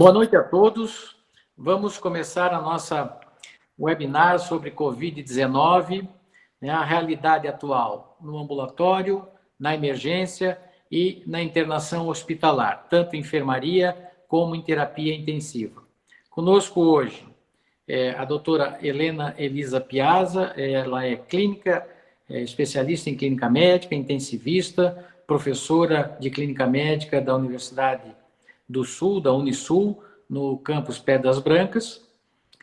Boa noite a todos. Vamos começar a nossa webinar sobre Covid-19, a realidade atual no ambulatório, na emergência e na internação hospitalar, tanto em enfermaria como em terapia intensiva. Conosco hoje a doutora Helena Elisa Piazza, ela é especialista em clínica médica, intensivista, professora de clínica médica da Universidade do Sul, da Unisul, no campus Pedras Brancas,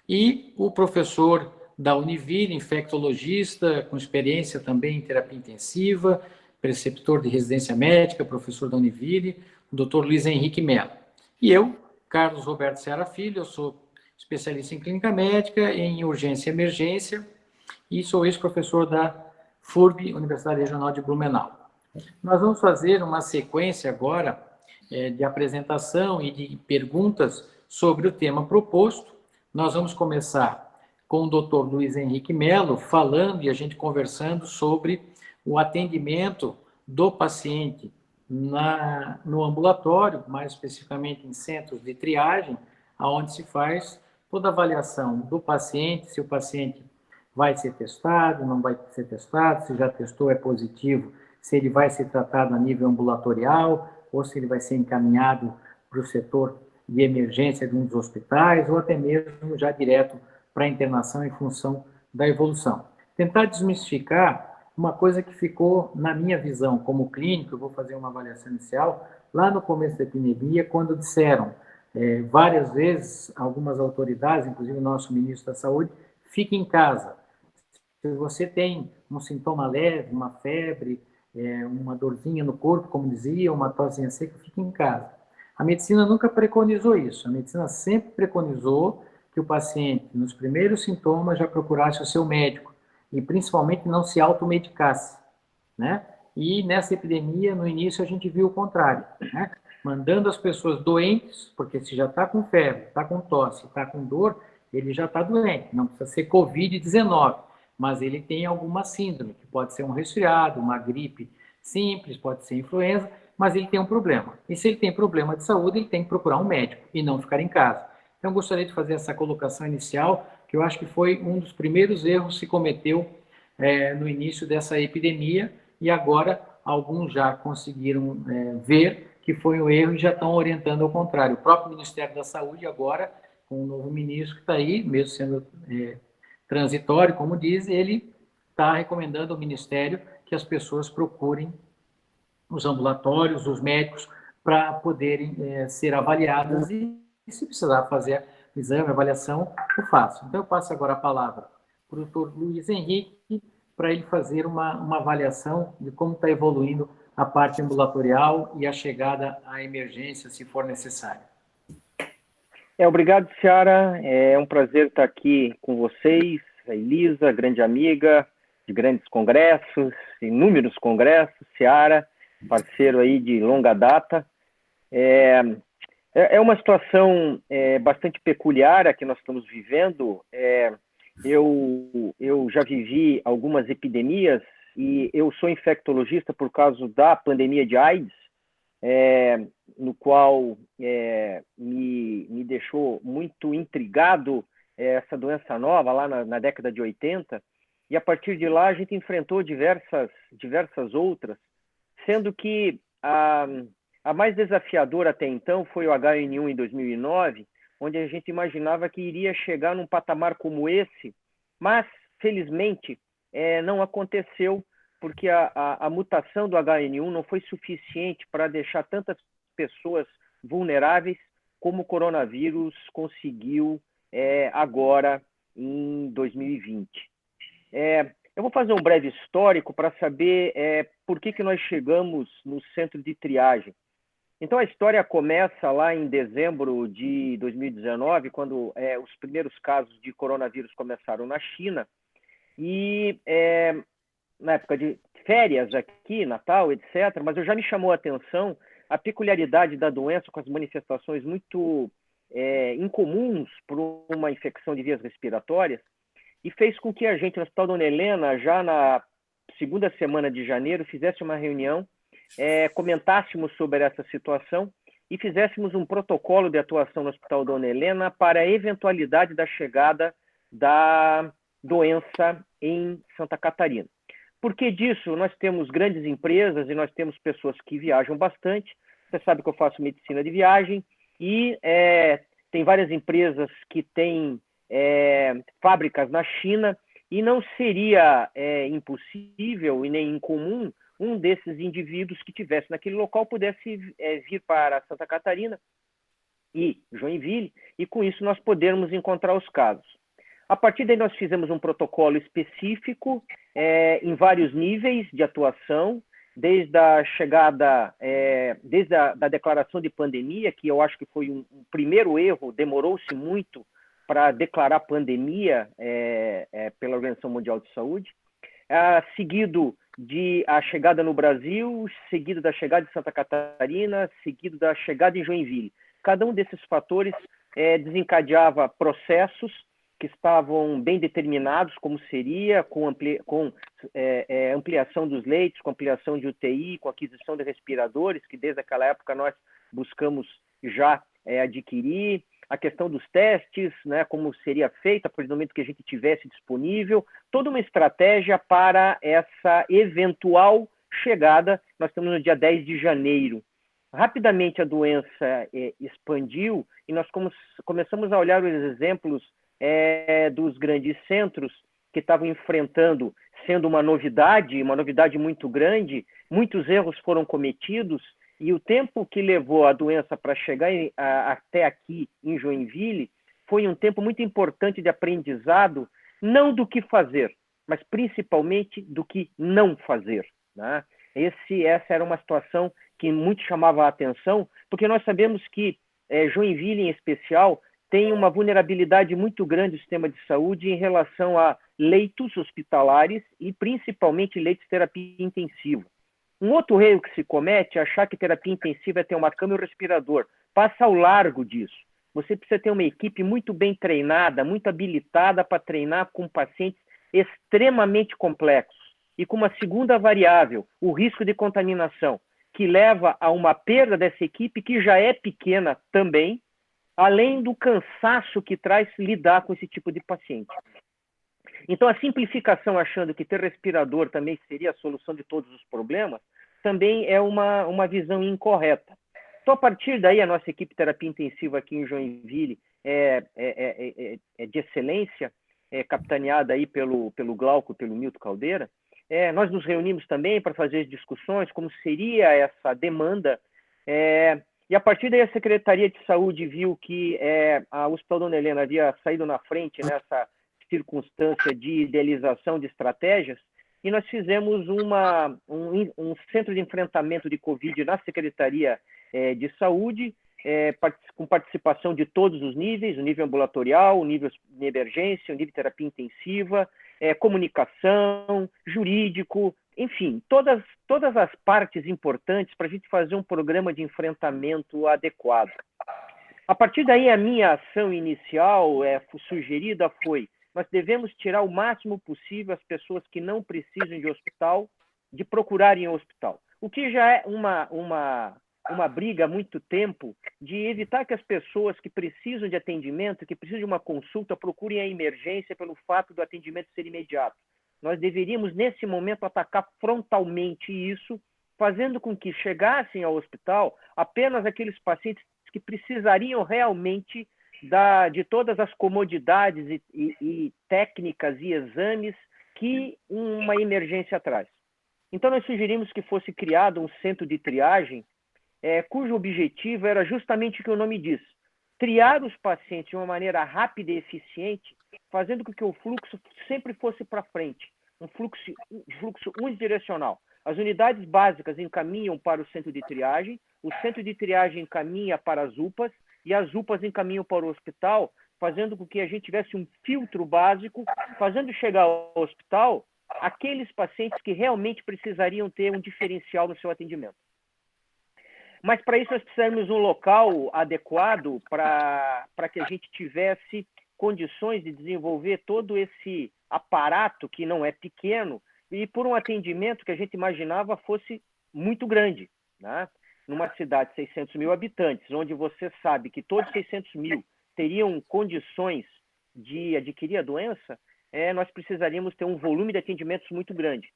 e o professor da Univille, infectologista, com experiência também em terapia intensiva, preceptor de residência médica, professor da Univille, o Dr. Luiz Henrique Mello. E eu, Carlos Roberto Seara Filho, eu sou especialista em clínica médica, em urgência e emergência, e sou ex-professor da FURB, Universidade Regional de Blumenau. Nós vamos fazer uma sequência agora de apresentação e de perguntas sobre o tema proposto. Nós vamos começar com o Dr. Luiz Henrique Mello falando e a gente conversando sobre o atendimento do paciente no ambulatório, mais especificamente em centros de triagem, onde se faz toda a avaliação do paciente, se o paciente vai ser testado, não vai ser testado, se já testou, é positivo, se ele vai ser tratado a nível ambulatorial, ou se ele vai ser encaminhado para o setor de emergência de um dos hospitais, ou até mesmo já direto para a internação em função da evolução. Tentar desmistificar uma coisa que ficou, na minha visão, como clínico, eu vou fazer uma avaliação inicial, lá no começo da epidemia, quando disseram várias vezes, algumas autoridades, inclusive o nosso ministro da Saúde, fique em casa. Se você tem um sintoma leve, uma febre, uma dorzinha no corpo, como dizia, uma tossinha seca, fique em casa. A medicina nunca preconizou isso. A medicina sempre preconizou que o paciente, nos primeiros sintomas, já procurasse o seu médico e, principalmente, não se automedicasse, né? E nessa epidemia, no início, a gente viu o contrário, né? Mandando as pessoas doentes, porque se já está com febre, está com tosse, está com dor, ele já está doente. Não precisa ser Covid-19, mas ele tem alguma síndrome, que pode ser um resfriado, uma gripe simples, pode ser influenza, mas ele tem um problema. E se ele tem problema de saúde, ele tem que procurar um médico e não ficar em casa. Então, eu gostaria de fazer essa colocação inicial, que eu acho que foi um dos primeiros erros que se cometeu no início dessa epidemia, e agora alguns já conseguiram ver que foi um erro e já estão orientando ao contrário. O próprio Ministério da Saúde agora, com o novo ministro que está aí, mesmo sendo transitório, como diz, ele está recomendando ao Ministério que as pessoas procurem os ambulatórios, os médicos, para poderem ser avaliadas e, se precisar fazer o exame, a avaliação, eu faço. Então, eu passo agora a palavra para o doutor Luiz Henrique, para ele fazer uma avaliação de como está evoluindo a parte ambulatorial e a chegada à emergência, se for necessário. Obrigado, Seara. É um prazer estar aqui com vocês, a Elisa, grande amiga de grandes congressos, inúmeros congressos, Seara, parceiro aí de longa data. É uma situação bastante peculiar a que nós estamos vivendo. Eu já vivi algumas epidemias e eu sou infectologista por causa da pandemia de AIDS, no qual me deixou muito intrigado essa doença nova lá na década de 80, e a partir de lá a gente enfrentou diversas outras, sendo que a mais desafiadora até então foi o H1N1 em 2009, onde a gente imaginava que iria chegar num patamar como esse, mas, felizmente, não aconteceu, porque a mutação do H1N1 não foi suficiente para deixar tantas pessoas vulneráveis como o coronavírus conseguiu agora em 2020. Eu vou fazer um breve histórico para saber por que nós chegamos no centro de triagem. Então, a história começa lá em dezembro de 2019, quando os primeiros casos de coronavírus começaram na China, e na época de férias aqui, Natal, etc., mas já me chamou a atenção a peculiaridade da doença, com as manifestações muito incomuns por uma infecção de vias respiratórias, e fez com que a gente, no Hospital Dona Helena, já na segunda semana de janeiro, fizesse uma reunião, comentássemos sobre essa situação e fizéssemos um protocolo de atuação no Hospital Dona Helena para a eventualidade da chegada da doença em Santa Catarina. Por que disso? Nós temos grandes empresas e nós temos pessoas que viajam bastante. Você sabe que eu faço medicina de viagem e tem várias empresas que têm fábricas na China e não seria impossível e nem incomum um desses indivíduos que estivesse naquele local pudesse vir para Santa Catarina e Joinville, e com isso nós podermos encontrar os casos. A partir daí nós fizemos um protocolo específico em vários níveis de atuação, desde a chegada, desde a declaração de pandemia, que eu acho que foi um primeiro erro, demorou-se muito para declarar pandemia pela Organização Mundial de Saúde, seguido a chegada no Brasil, seguido da chegada de Santa Catarina, seguido da chegada em Joinville. Cada um desses fatores desencadeava processos que estavam bem determinados, como seria, com ampliação dos leitos, com ampliação de UTI, com aquisição de respiradores, que desde aquela época nós buscamos já adquirir, a questão dos testes, né, como seria feita a partir do momento que a gente tivesse disponível, toda uma estratégia para essa eventual chegada. Nós estamos no dia 10 de janeiro. Rapidamente a doença expandiu e nós começamos a olhar os exemplos dos grandes centros que estavam enfrentando, sendo uma novidade muito grande, muitos erros foram cometidos, e o tempo que levou a doença para chegar até aqui em Joinville foi um tempo muito importante de aprendizado, não do que fazer, mas principalmente do que não fazer, né? Essa era uma situação que muito chamava a atenção, porque nós sabemos que Joinville, em especial, tem uma vulnerabilidade muito grande do sistema de saúde em relação a leitos hospitalares e principalmente leitos de terapia intensiva. Um outro erro que se comete é achar que terapia intensiva é ter uma cama e um respirador. Passa ao largo disso. Você precisa ter uma equipe muito bem treinada, muito habilitada para treinar com pacientes extremamente complexos. E com uma segunda variável, o risco de contaminação, que leva a uma perda dessa equipe que já é pequena também, além do cansaço que traz lidar com esse tipo de paciente. Então, a simplificação, achando que ter respirador também seria a solução de todos os problemas, também é uma visão incorreta. Então, a partir daí, a nossa equipe de terapia intensiva aqui em Joinville é de excelência, capitaneada aí pelo Glauco, pelo Milton Caldeira. Nós nos reunimos também para fazer discussões, como seria essa demanda, e a partir daí a Secretaria de Saúde viu que a Hospital Dona Helena havia saído na frente nessa circunstância de idealização de estratégias, e nós fizemos um centro de enfrentamento de Covid na Secretaria de Saúde, com participação de todos os níveis, o nível ambulatorial, o nível de emergência, o nível de terapia intensiva, comunicação, jurídico, enfim, todas as partes importantes para a gente fazer um programa de enfrentamento adequado. A partir daí, a minha ação inicial sugerida foi: nós devemos tirar o máximo possível as pessoas que não precisam de hospital, de procurarem o hospital. O que já é uma briga há muito tempo de evitar que as pessoas que precisam de atendimento, que precisam de uma consulta, procurem a emergência pelo fato do atendimento ser imediato. Nós deveríamos, nesse momento, atacar frontalmente isso, fazendo com que chegassem ao hospital apenas aqueles pacientes que precisariam realmente de todas as comodidades e técnicas e exames que uma emergência traz. Então, nós sugerimos que fosse criado um centro de triagem, cujo objetivo era justamente o que o nome diz: triar os pacientes de uma maneira rápida e eficiente, fazendo com que o fluxo sempre fosse para frente, um fluxo unidirecional. As unidades básicas encaminham para o centro de triagem, o centro de triagem encaminha para as UPAs, e as UPAs encaminham para o hospital, fazendo com que a gente tivesse um filtro básico, fazendo chegar ao hospital aqueles pacientes que realmente precisariam ter um diferencial no seu atendimento. Mas para isso nós precisamos de um local adequado para que a gente tivesse condições de desenvolver todo esse aparato, que não é pequeno, e por um atendimento que a gente imaginava fosse muito grande, né? numa cidade de 600 mil habitantes, onde você sabe que todos 600 mil teriam condições de adquirir a doença, nós precisaríamos ter um volume de atendimentos muito grande.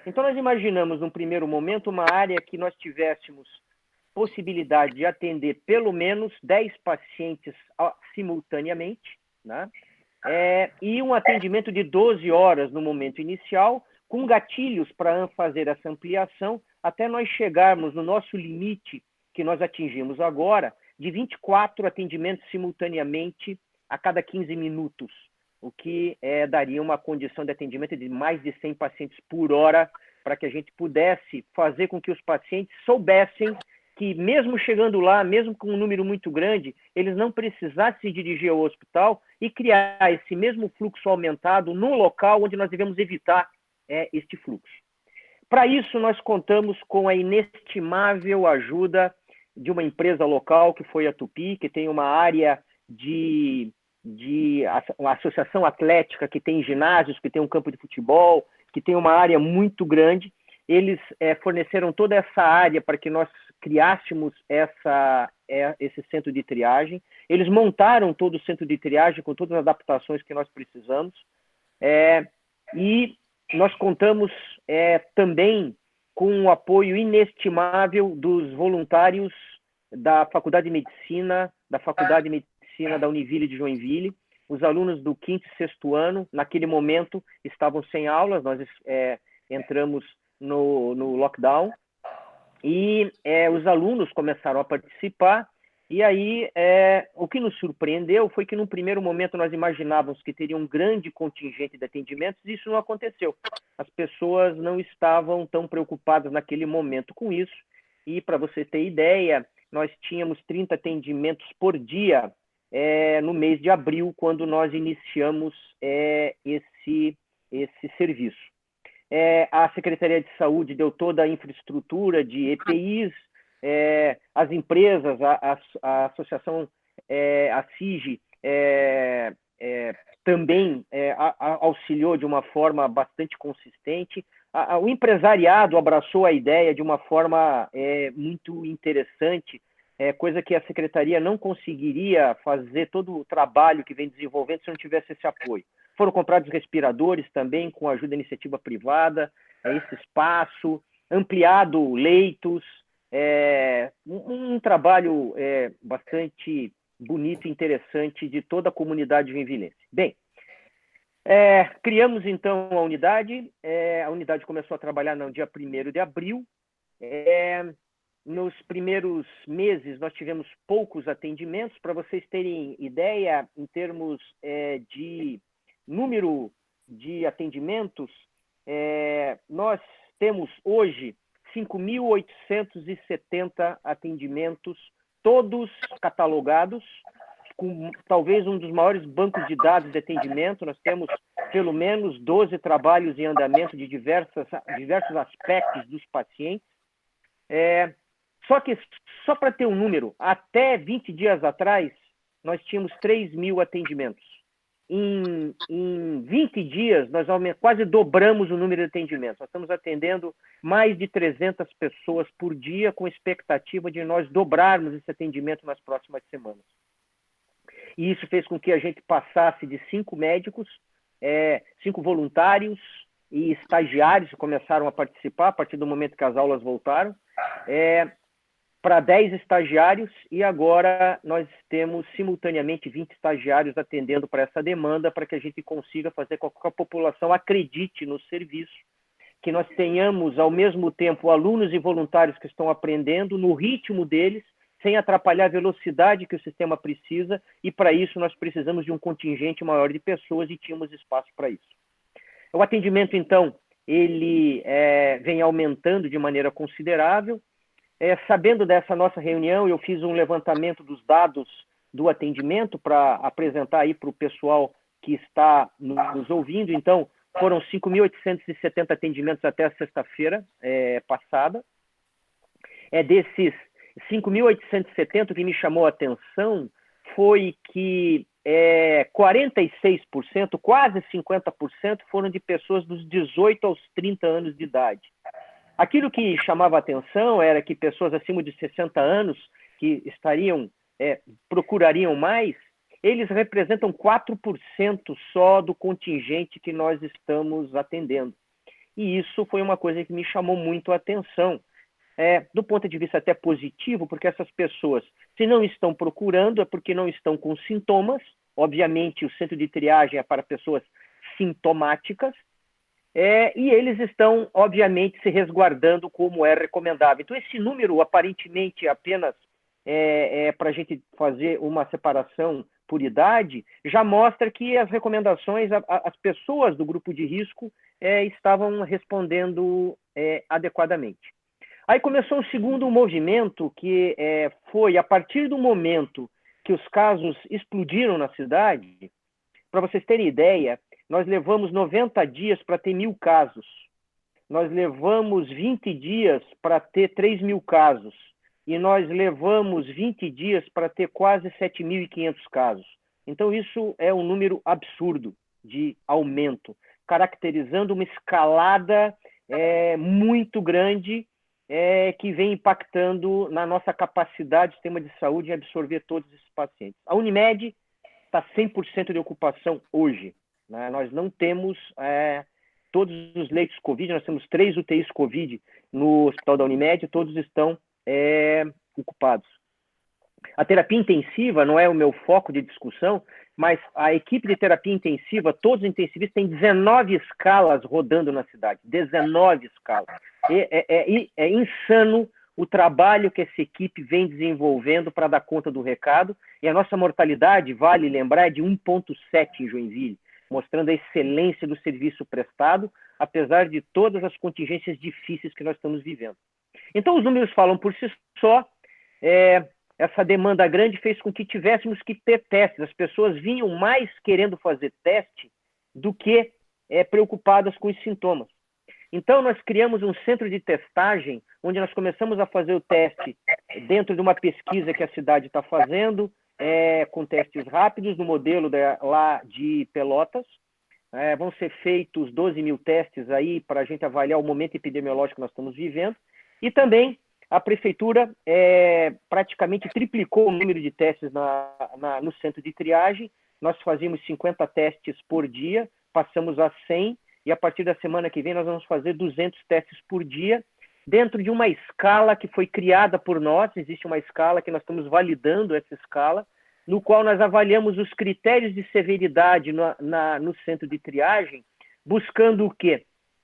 Então, nós imaginamos, num primeiro momento, uma área que nós tivéssemos possibilidade de atender pelo menos 10 pacientes simultaneamente, né? E um atendimento de 12 horas no momento inicial, com gatilhos para fazer essa ampliação, até nós chegarmos no nosso limite, que nós atingimos agora, de 24 atendimentos simultaneamente a cada 15 minutos, o que daria uma condição de atendimento de mais de 100 pacientes por hora, para que a gente pudesse fazer com que os pacientes soubessem que, mesmo chegando lá, mesmo com um número muito grande, eles não precisassem se dirigir ao hospital e criar esse mesmo fluxo aumentado no local onde nós devemos evitar este fluxo. Para isso, nós contamos com a inestimável ajuda de uma empresa local, que foi a Tupi, que tem uma área uma associação atlética, que tem ginásios, que tem um campo de futebol, que tem uma área muito grande. Eles forneceram toda essa área para que nós criássemos esse centro de triagem. Eles montaram todo o centro de triagem com todas as adaptações que nós precisamos. E nós contamos também com o apoio inestimável dos voluntários da Faculdade de Medicina, da Univille de Joinville. Os alunos do 5º e 6º ano, naquele momento, estavam sem aulas, nós entramos no lockdown, e os alunos começaram a participar, e aí o que nos surpreendeu foi que, num primeiro momento, nós imaginávamos que teria um grande contingente de atendimentos, e isso não aconteceu. As pessoas não estavam tão preocupadas naquele momento com isso, e, para você ter ideia, nós tínhamos 30 atendimentos por dia no mês de abril, quando nós iniciamos esse serviço. A Secretaria de Saúde deu toda a infraestrutura de EPIs, as empresas, a associação, a CIG, também auxiliou de uma forma bastante consistente. O empresariado abraçou a ideia de uma forma muito interessante, coisa que a Secretaria não conseguiria fazer todo o trabalho que vem desenvolvendo se não tivesse esse apoio. Foram comprados respiradores também, com a ajuda da iniciativa privada, esse espaço, ampliado leitos, um trabalho bastante bonito e interessante de toda a comunidade joinvilense. Bem, criamos então a unidade começou a trabalhar no dia 1º de abril. Nos primeiros meses, nós tivemos poucos atendimentos. Para vocês terem ideia, em termos de número de atendimentos, nós temos hoje 5.870 atendimentos, todos catalogados, com talvez um dos maiores bancos de dados de atendimento. Nós temos pelo menos 12 trabalhos em andamento de diversos aspectos dos pacientes. Só que, só para ter um número, até 20 dias atrás, nós tínhamos 3.000 atendimentos. Em 20 dias, nós quase dobramos o número de atendimentos. Nós estamos atendendo mais de 300 pessoas por dia, com expectativa de nós dobrarmos esse atendimento nas próximas semanas. E isso fez com que a gente passasse de 5 médicos, 5 voluntários e estagiários que começaram a participar a partir do momento que as aulas voltaram, para 10 estagiários, e agora nós temos simultaneamente 20 estagiários atendendo para essa demanda, para que a gente consiga fazer com que a população acredite no serviço, que nós tenhamos ao mesmo tempo alunos e voluntários que estão aprendendo no ritmo deles, sem atrapalhar a velocidade que o sistema precisa, e para isso nós precisamos de um contingente maior de pessoas e tínhamos espaço para isso. O atendimento, então, ele vem aumentando de maneira considerável. Sabendo dessa nossa reunião, eu fiz um levantamento dos dados do atendimento para apresentar aí para o pessoal que está nos ouvindo. Então, foram 5.870 atendimentos até a sexta-feira passada. Desses 5.870, o que me chamou a atenção foi que 46%, quase 50%, foram de pessoas dos 18 aos 30 anos de idade. Aquilo que chamava atenção era que pessoas acima de 60 anos que procurariam mais, eles representam 4% só do contingente que nós estamos atendendo. E isso foi uma coisa que me chamou muito a atenção, do ponto de vista até positivo, porque essas pessoas, se não estão procurando, é porque não estão com sintomas. Obviamente, o centro de triagem é para pessoas sintomáticas, e eles estão, obviamente, se resguardando como é recomendável. Então, esse número, aparentemente, apenas para a gente fazer uma separação por idade, já mostra que as recomendações, as pessoas do grupo de risco estavam respondendo adequadamente. Aí começou um segundo movimento, que foi a partir do momento que os casos explodiram na cidade. Para vocês terem ideia, nós levamos 90 dias para ter 1.000 casos. Nós levamos 20 dias para ter 3.000 casos. E nós levamos 20 dias para ter quase 7.500 casos. Então, isso é um número absurdo de aumento, caracterizando uma escalada muito grande, que vem impactando na nossa capacidade do sistema de saúde em absorver todos esses pacientes. A Unimed está 100% de ocupação hoje, né? Nós não temos todos os leitos Covid, nós temos 3 UTIs Covid no hospital da Unimed, todos estão ocupados. A terapia intensiva não é o meu foco de discussão, mas a equipe de terapia intensiva, todos os intensivistas, têm 19 escalas rodando na cidade. 19 escalas. É insano o trabalho que essa equipe vem desenvolvendo para dar conta do recado. E a nossa mortalidade, vale lembrar, é de 1,7 em Joinville, mostrando a excelência do serviço prestado, apesar de todas as contingências difíceis que nós estamos vivendo. Então, os números falam por si só. Essa demanda grande fez com que tivéssemos que ter testes. As pessoas vinham mais querendo fazer teste do que preocupadas com os sintomas. Então, nós criamos um centro de testagem, onde nós começamos a fazer o teste dentro de uma pesquisa que a cidade está fazendo, com testes rápidos, no modelo lá de Pelotas. Vão ser feitos 12.000 testes aí para a gente avaliar o momento epidemiológico que nós estamos vivendo. E também a prefeitura praticamente triplicou o número de testes no centro de triagem. Nós fazíamos 50 testes por dia, passamos a 100, e a partir da semana que vem nós vamos fazer 200 testes por dia, dentro de uma escala que foi criada por nós. Existe uma escala que nós estamos validando, essa escala, no qual nós avaliamos os critérios de severidade no centro de triagem, buscando o quê?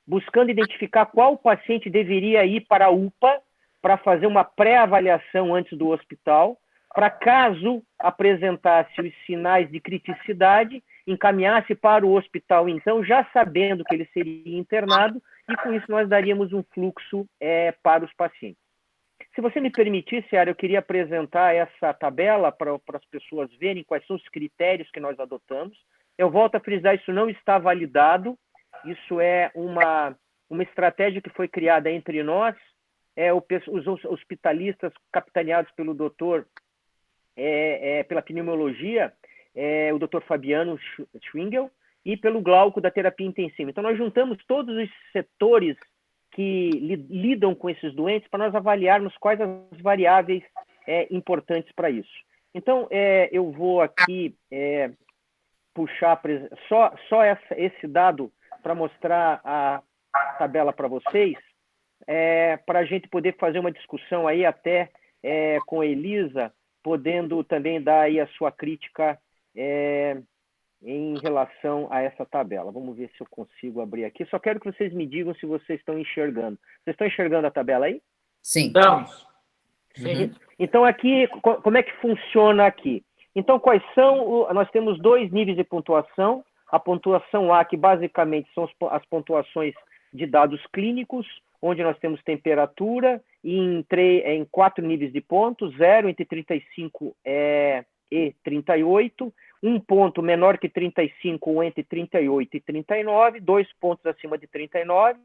Buscando identificar qual paciente deveria ir para a UPA, para fazer uma pré-avaliação antes do hospital, para caso apresentasse os sinais de criticidade, encaminhasse para o hospital, então, já sabendo que ele seria internado, e com isso nós daríamos um fluxo para os pacientes. Se você me permitir, Seara, eu queria apresentar essa tabela para as pessoas verem quais são os critérios que nós adotamos. Eu volto a frisar, isso não está validado, isso é uma estratégia que foi criada entre nós, os hospitalistas capitaneados pelo doutor, pela pneumologia, o doutor Fabiano Schwingel, e pelo Glauco da terapia intensiva. Então, nós juntamos todos os setores que lidam com esses doentes para nós avaliarmos quais as variáveis importantes para isso. Então, eu vou aqui puxar só esse dado para mostrar a tabela para vocês, para a gente poder fazer uma discussão aí até com a Elisa, podendo também dar aí a sua crítica em relação a essa tabela. Vamos ver se eu consigo abrir aqui. Só quero que vocês me digam se vocês estão enxergando. Vocês estão enxergando a tabela aí? Sim. Estamos. Sim. Então, aqui, como é que funciona aqui? Então, quais são... Nós temos 2 níveis de pontuação. A pontuação A, que basicamente são as pontuações de dados clínicos, onde nós temos temperatura, e em 4 níveis de pontos, 0, entre 35 e 38, 1 ponto menor que 35 ou entre 38 e 39, 2 pontos acima de 39,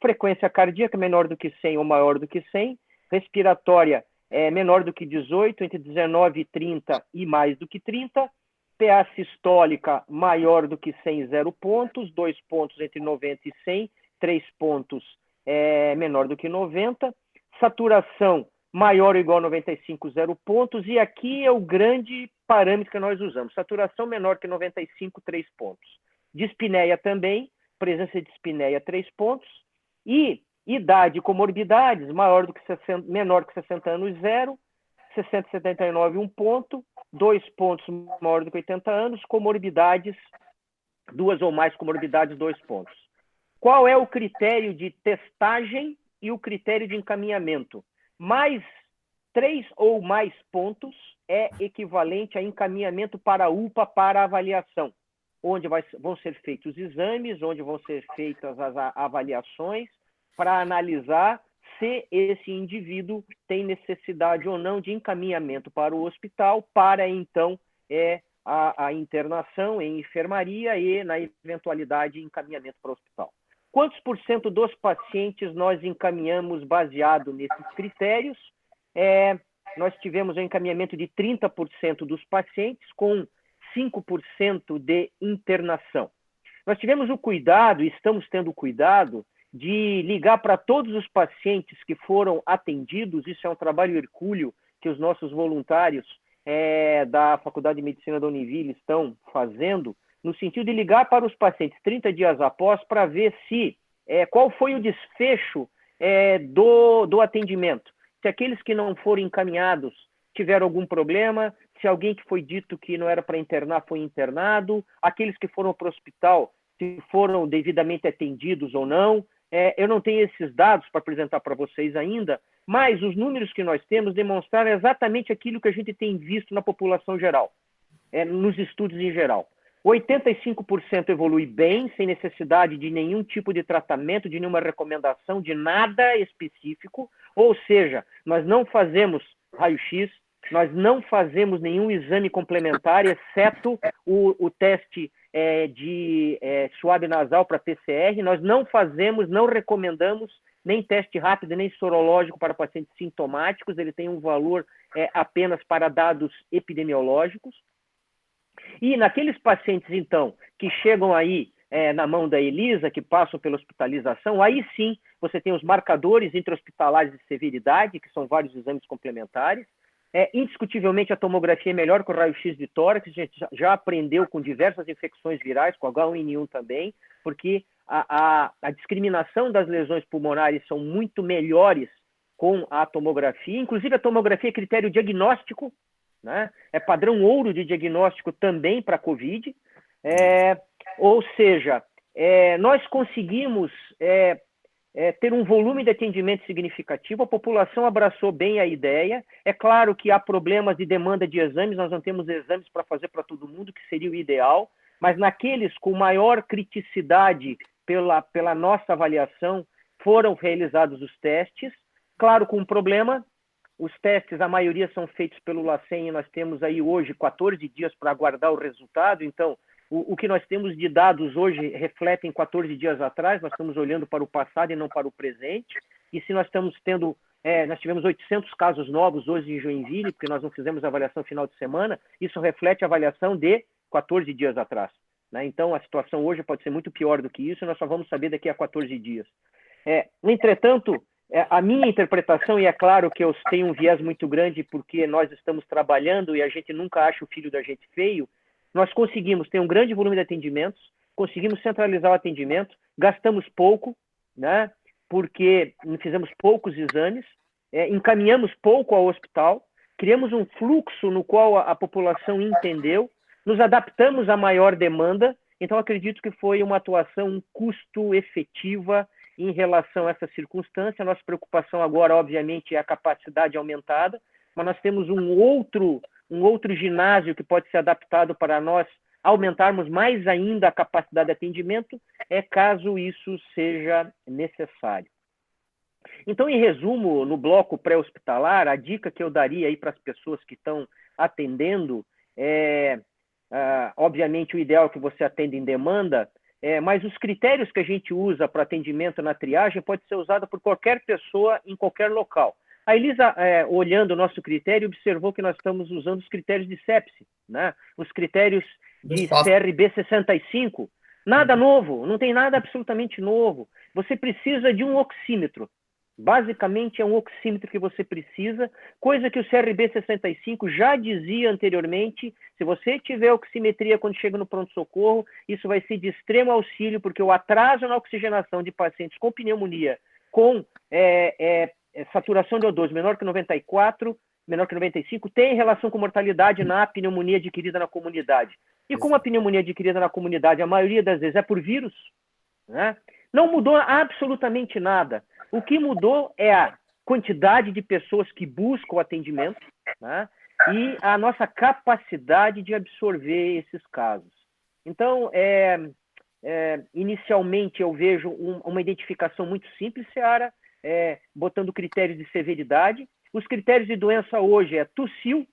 frequência cardíaca menor do que 100 ou maior do que 100, respiratória menor do que 18, entre 19 e 30 e mais do que 30, PA sistólica maior do que 100, 0 pontos, 2 pontos entre 90 e 100, 3 pontos é menor do que 90, saturação maior ou igual a 95, 0 pontos, e aqui é o grande parâmetro que nós usamos, saturação menor que 95, 3 pontos. Dispneia também, presença de dispneia, 3 pontos, e idade e comorbidades, menor que 60 anos, 0, 60 79, 1 ponto, 2 pontos maior do que 80 anos, comorbidades, 2 ou mais comorbidades, 2 pontos. Qual é o critério de testagem e o critério de encaminhamento? Mais 3 ou mais pontos é equivalente a encaminhamento para a UPA para avaliação, onde vão ser feitos os exames, onde vão ser feitas as avaliações para analisar se esse indivíduo tem necessidade ou não de encaminhamento para o hospital, para então a internação em enfermaria e, na eventualidade, encaminhamento para o hospital. Quantos por cento dos pacientes nós encaminhamos baseado nesses critérios? Nós tivemos um encaminhamento de 30% dos pacientes, com 5% de internação. Nós tivemos o cuidado, e estamos tendo o cuidado, de ligar para todos os pacientes que foram atendidos. Isso é um trabalho hercúleo que os nossos voluntários da Faculdade de Medicina da Univille estão fazendo, no sentido de ligar para os pacientes 30 dias após para ver qual foi o desfecho do atendimento. Se aqueles que não foram encaminhados tiveram algum problema, se alguém que foi dito que não era para internar foi internado, aqueles que foram para o hospital, se foram devidamente atendidos ou não. Eu não tenho esses dados para apresentar para vocês ainda, mas os números que nós temos demonstraram exatamente aquilo que a gente tem visto na população geral, nos estudos em geral. 85% evolui bem, sem necessidade de nenhum tipo de tratamento, de nenhuma recomendação, de nada específico, ou seja, nós não fazemos raio-x, nós não fazemos nenhum exame complementar, exceto o teste de suave nasal para PCR, nós não recomendamos nem teste rápido, nem sorológico para pacientes sintomáticos, ele tem um valor apenas para dados epidemiológicos. E naqueles pacientes, então, que chegam aí na mão da ELISA, que passam pela hospitalização, aí sim você tem os marcadores intra-hospitalares de severidade, que são vários exames complementares. Indiscutivelmente, a tomografia é melhor que o raio-x de tórax, a gente já aprendeu com diversas infecções virais, com H1N1 também, porque a discriminação das lesões pulmonares são muito melhores com a tomografia, inclusive a tomografia é critério diagnóstico, né? É padrão ouro de diagnóstico também para a COVID, ou seja, nós conseguimos ter um volume de atendimento significativo, a população abraçou bem a ideia. É claro que há problemas de demanda de exames, nós não temos exames para fazer para todo mundo, que seria o ideal, mas naqueles com maior criticidade pela nossa avaliação, foram realizados os testes, claro, com um problema. Os testes, a maioria são feitos pelo LACEN, e nós temos aí hoje 14 dias para aguardar o resultado. Então, o que nós temos de dados hoje refletem 14 dias atrás, nós estamos olhando para o passado e não para o presente. E se nós estamos tendo, nós tivemos 800 casos novos hoje em Joinville, porque nós não fizemos a avaliação final de semana, isso reflete a avaliação de 14 dias atrás, né? Então, a situação hoje pode ser muito pior do que isso, e nós só vamos saber daqui a 14 dias. Entretanto, a minha interpretação, e é claro que eu tenho um viés muito grande porque nós estamos trabalhando e a gente nunca acha o filho da gente feio, nós conseguimos ter um grande volume de atendimentos, conseguimos centralizar o atendimento, gastamos pouco, né, porque fizemos poucos exames, encaminhamos pouco ao hospital, criamos um fluxo no qual a população entendeu, nos adaptamos à maior demanda. Então, acredito que foi uma atuação custo-efetiva em relação a essa circunstância. A nossa preocupação agora, obviamente, é a capacidade aumentada, mas nós temos um outro ginásio que pode ser adaptado para nós aumentarmos mais ainda a capacidade de atendimento, caso isso seja necessário. Então, em resumo, no bloco pré-hospitalar, a dica que eu daria aí para as pessoas que estão atendendo obviamente, o ideal é que você atenda em demanda, mas os critérios que a gente usa para atendimento na triagem pode ser usado por qualquer pessoa em qualquer local. A Elisa, olhando o nosso critério, observou que nós estamos usando os critérios de sepse, né? Os critérios de CRB 65, Nada novo, não tem nada absolutamente novo. Você precisa de um oxímetro. Basicamente é um oxímetro que você precisa, coisa que o CRB 65 já dizia anteriormente. Se você tiver oximetria quando chega no pronto-socorro, isso vai ser de extremo auxílio, porque o atraso na oxigenação de pacientes com pneumonia, com saturação de O2 menor que 94, menor que 95, tem relação com mortalidade na pneumonia adquirida na comunidade. E como a pneumonia adquirida na comunidade, a maioria das vezes é por vírus, né? Não mudou absolutamente nada. O que mudou é a quantidade de pessoas que buscam o atendimento, né? E a nossa capacidade de absorver esses casos. Então, inicialmente eu vejo uma identificação muito simples, Seara, botando critérios de severidade. Os critérios de doença hoje tossiu,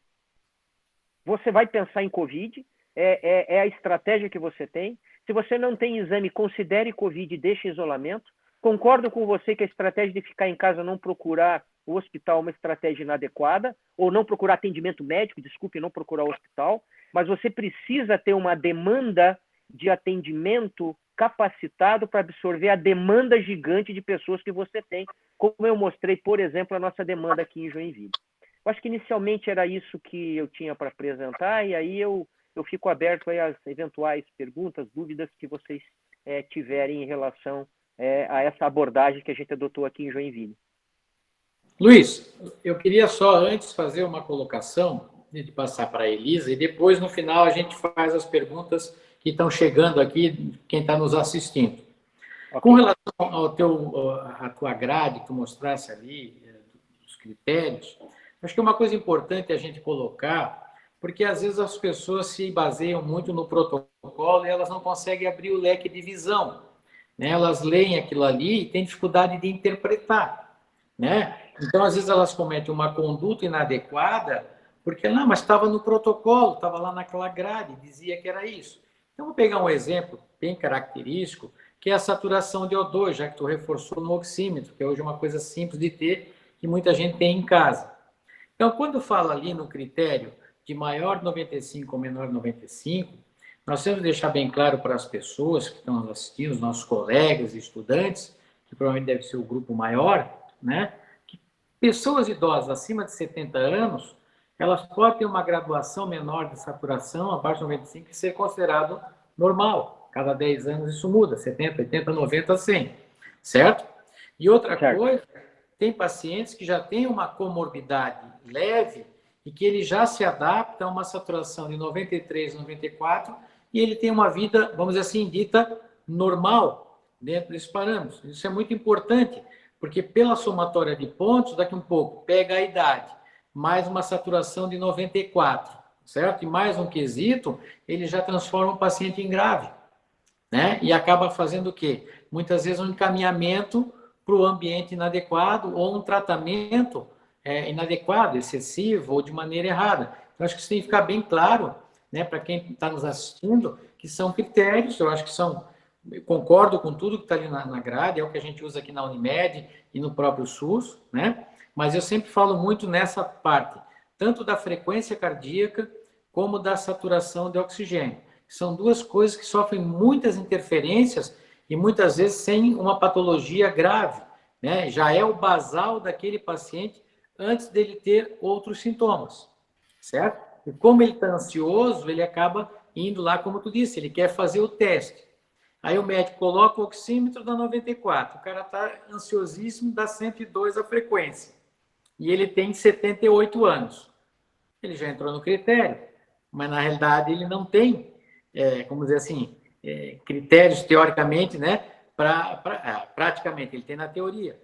você vai pensar em Covid, é a estratégia que você tem. Se você não tem exame, considere Covid e deixe isolamento. Concordo com você que a estratégia de ficar em casa, não procurar o hospital, é uma estratégia inadequada, ou não procurar atendimento médico, desculpe, não procurar o hospital, mas você precisa ter uma demanda de atendimento capacitado para absorver a demanda gigante de pessoas que você tem, como eu mostrei, por exemplo, a nossa demanda aqui em Joinville. Eu acho que inicialmente era isso que eu tinha para apresentar, e aí eu fico aberto aí às eventuais perguntas, dúvidas que vocês tiverem em relação a essa abordagem que a gente adotou aqui em Joinville. Luiz, eu queria só antes fazer uma colocação, de passar para a Elisa, e depois, no final, a gente faz as perguntas que estão chegando aqui, quem está nos assistindo. Okay. Com relação à tua grade que tu mostrasse ali, os critérios, acho que é uma coisa importante a gente colocar, porque às vezes as pessoas se baseiam muito no protocolo e elas não conseguem abrir o leque de visão, né? Elas leem aquilo ali e têm dificuldade de interpretar, né? Então, às vezes, elas cometem uma conduta inadequada porque, não, mas estava no protocolo, estava lá naquela grade, dizia que era isso. Então, vou pegar um exemplo bem característico, que é a saturação de O2, já que tu reforçou no oxímetro, que é hoje uma coisa simples de ter, que muita gente tem em casa. Então, quando fala ali no critério de maior de 95 ou menor de 95, nós temos que deixar bem claro para as pessoas que estão nos assistindo, os nossos colegas e estudantes, que provavelmente deve ser o grupo maior, né? Pessoas idosas acima de 70 anos, elas podem ter uma graduação menor de saturação, abaixo de 95, e ser considerado normal. Cada 10 anos isso muda, 70, 80, 90, 100, certo? E outra coisa, tem pacientes que já têm uma comorbidade leve e que ele já se adapta a uma saturação de 93, 94, e ele tem uma vida, vamos dizer assim, dita normal dentro desses parâmetros. Isso é muito importante, porque pela somatória de pontos, daqui um pouco, pega a idade, mais uma saturação de 94, certo? E mais um quesito, ele já transforma o paciente em grave, né? E acaba fazendo o quê? Muitas vezes um encaminhamento para o ambiente inadequado ou um tratamento inadequado, excessivo ou de maneira errada. Então, acho que isso tem que ficar bem claro, né, para quem está nos assistindo, que são critérios, eu acho que são... Eu concordo com tudo que está ali na grade, é o que a gente usa aqui na Unimed e no próprio SUS, né? Mas eu sempre falo muito nessa parte, tanto da frequência cardíaca como da saturação de oxigênio. São duas coisas que sofrem muitas interferências e muitas vezes sem uma patologia grave, né? Já é o basal daquele paciente antes dele ter outros sintomas, certo? E como ele está ansioso, ele acaba indo lá, como tu disse, ele quer fazer o teste. Aí o médico coloca o oxímetro, dá 94. O cara está ansiosíssimo, dá 102 a frequência. E ele tem 78 anos. Ele já entrou no critério, mas na realidade ele não tem, como dizer assim, critérios teoricamente, né? Praticamente, ele tem na teoria.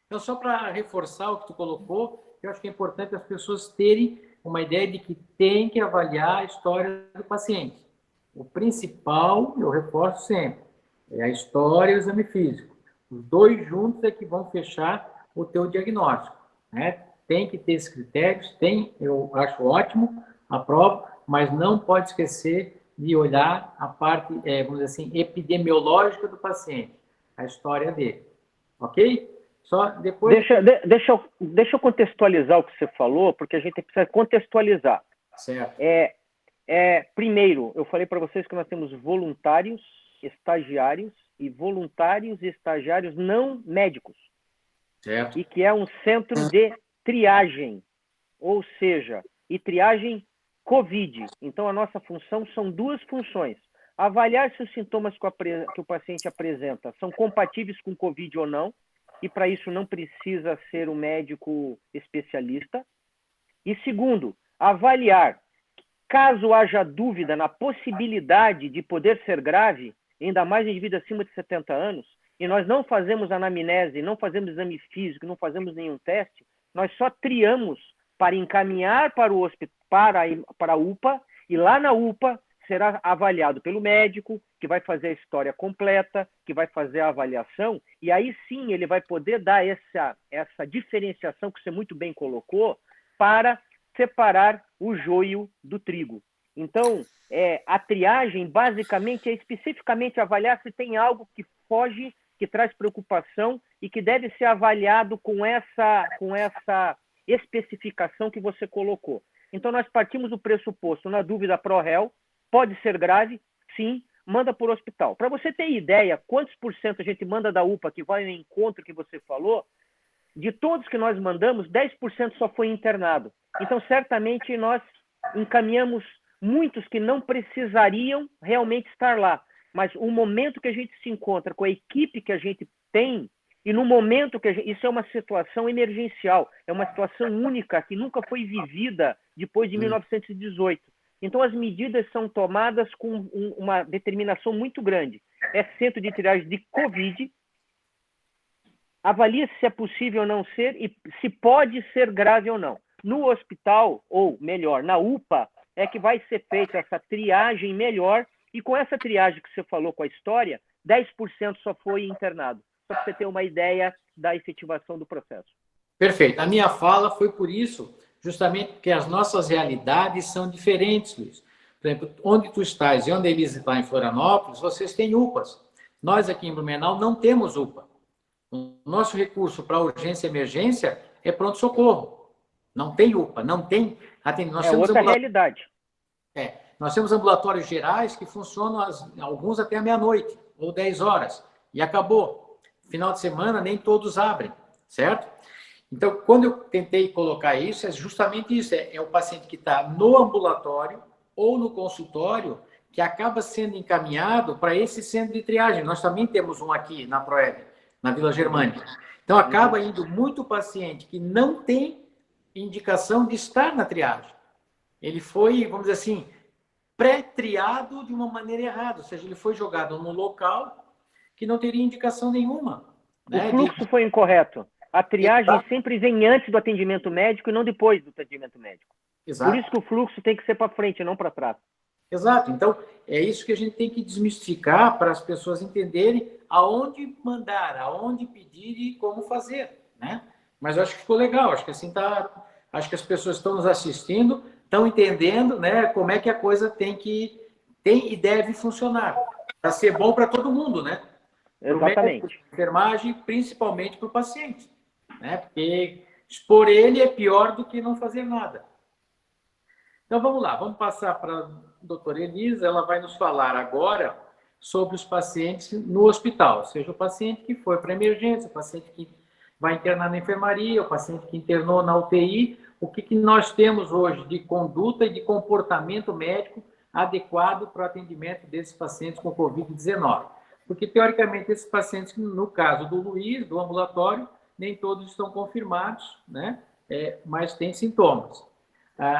Então, só para reforçar o que tu colocou, eu acho que é importante as pessoas terem uma ideia de que tem que avaliar a história do paciente. O principal, eu reforço sempre, é a história e o exame físico. Os dois juntos é que vão fechar o teu diagnóstico, né? Tem que ter esses critérios, eu acho ótimo, aprovo, mas não pode esquecer de olhar a parte, vamos dizer assim, epidemiológica do paciente, a história dele, ok? Só depois... Deixa eu contextualizar o que você falou, porque a gente precisa contextualizar. Certo. Primeiro, eu falei para vocês que nós temos voluntários estagiários e voluntários e estagiários não médicos. Certo. E que é um centro de triagem, ou seja, e triagem COVID. Então, a nossa função são duas funções. Avaliar se os sintomas que o paciente apresenta são compatíveis com COVID ou não, e para isso não precisa ser um médico especialista. E segundo, avaliar, caso haja dúvida na possibilidade de poder ser grave, ainda mais em indivíduo acima de 70 anos, e nós não fazemos anamnese, não fazemos exame físico, não fazemos nenhum teste, nós só triamos para encaminhar para o para a UPA, e lá na UPA será avaliado pelo médico, que vai fazer a história completa, que vai fazer a avaliação, e aí sim ele vai poder dar essa diferenciação que você muito bem colocou, para separar o joio do trigo. Então, a triagem basicamente é especificamente avaliar se tem algo que foge, que traz preocupação e que deve ser avaliado com essa especificação que você colocou. Então, nós partimos do pressuposto, na dúvida pró-réu, pode ser grave? Sim, manda para o hospital. Para você ter ideia, quantos por cento a gente manda da UPA, que vai no encontro que você falou, de todos que nós mandamos, 10% só foi internado. Então, certamente, nós encaminhamos muitos que não precisariam realmente estar lá. Mas o momento que a gente se encontra com a equipe que a gente tem, e no momento que isso é uma situação emergencial, é uma situação única, que nunca foi vivida depois de 1918. Então, as medidas são tomadas com uma determinação muito grande. É centro de triagem de COVID, avalia se é possível ou não ser e se pode ser grave ou não. No hospital, ou melhor, na UPA, é que vai ser feita essa triagem melhor, e com essa triagem que você falou com a história, 10% só foi internado. Só para você ter uma ideia da efetivação do processo. Perfeito. A minha fala foi por isso, justamente porque as nossas realidades são diferentes, Luiz. Por exemplo, onde tu estás e onde a Elisa está em Florianópolis, vocês têm UPAs. Nós aqui em Blumenau não temos UPA. O nosso recurso para urgência e emergência é pronto-socorro. Não tem UPA, não tem atendimento. É outra realidade. Nós temos ambulatórios gerais que funcionam alguns até a meia-noite ou 10 horas. E acabou. Final de semana nem todos abrem, certo? Então, quando eu tentei colocar isso, é justamente isso. É o paciente que está no ambulatório ou no consultório que acaba sendo encaminhado para esse centro de triagem. Nós também temos um aqui na Proeb, na Vila Germânica. Então, acaba indo muito paciente que não tem indicação de estar na triagem. Ele foi, vamos dizer assim, pré-triado de uma maneira errada. Ou seja, ele foi jogado num local que não teria indicação nenhuma. O fluxo foi incorreto. A triagem sempre vem antes do atendimento médico e não depois do atendimento médico. Exato. Por isso que o fluxo tem que ser para frente, não para trás. Exato. Então, é isso que a gente tem que desmistificar para as pessoas entenderem aonde mandar, aonde pedir e como fazer, né? Mas eu acho que ficou legal. Acho que assim acho que as pessoas estão nos assistindo, estão entendendo, né, como é que a coisa tem e deve funcionar para ser bom para todo mundo, né? Exatamente. Enfermagem, principalmente para o paciente, né? Porque expor ele é pior do que não fazer nada. Então vamos lá, vamos passar para a doutora Elisa, ela vai nos falar agora sobre os pacientes no hospital, seja o paciente que foi para emergência, o paciente que vai internar na enfermaria, o paciente que internou na UTI, o que nós temos hoje de conduta e de comportamento médico adequado para o atendimento desses pacientes com Covid-19. Porque, teoricamente, esses pacientes, no caso do Luiz, do ambulatório, nem todos estão confirmados, né? Mas têm sintomas.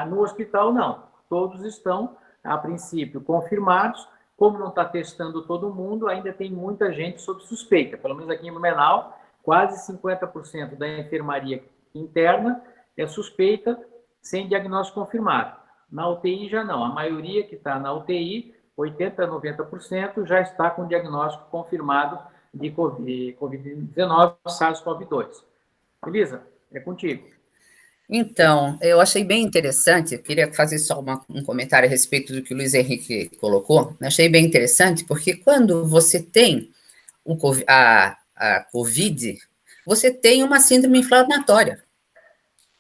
No hospital, não. Todos estão, a princípio, confirmados. Como não está testando todo mundo, ainda tem muita gente sob suspeita. Pelo menos aqui em Blumenau, quase 50% da enfermaria interna é suspeita sem diagnóstico confirmado. Na UTI já não. A maioria que está na UTI, 80% a 90%, já está com diagnóstico confirmado de Covid-19, SARS-CoV-2. Elisa, é contigo. Então, eu achei bem interessante, eu queria fazer só um comentário a respeito do que o Luiz Henrique colocou. Achei bem interessante, porque quando você tem a COVID, você tem uma síndrome inflamatória.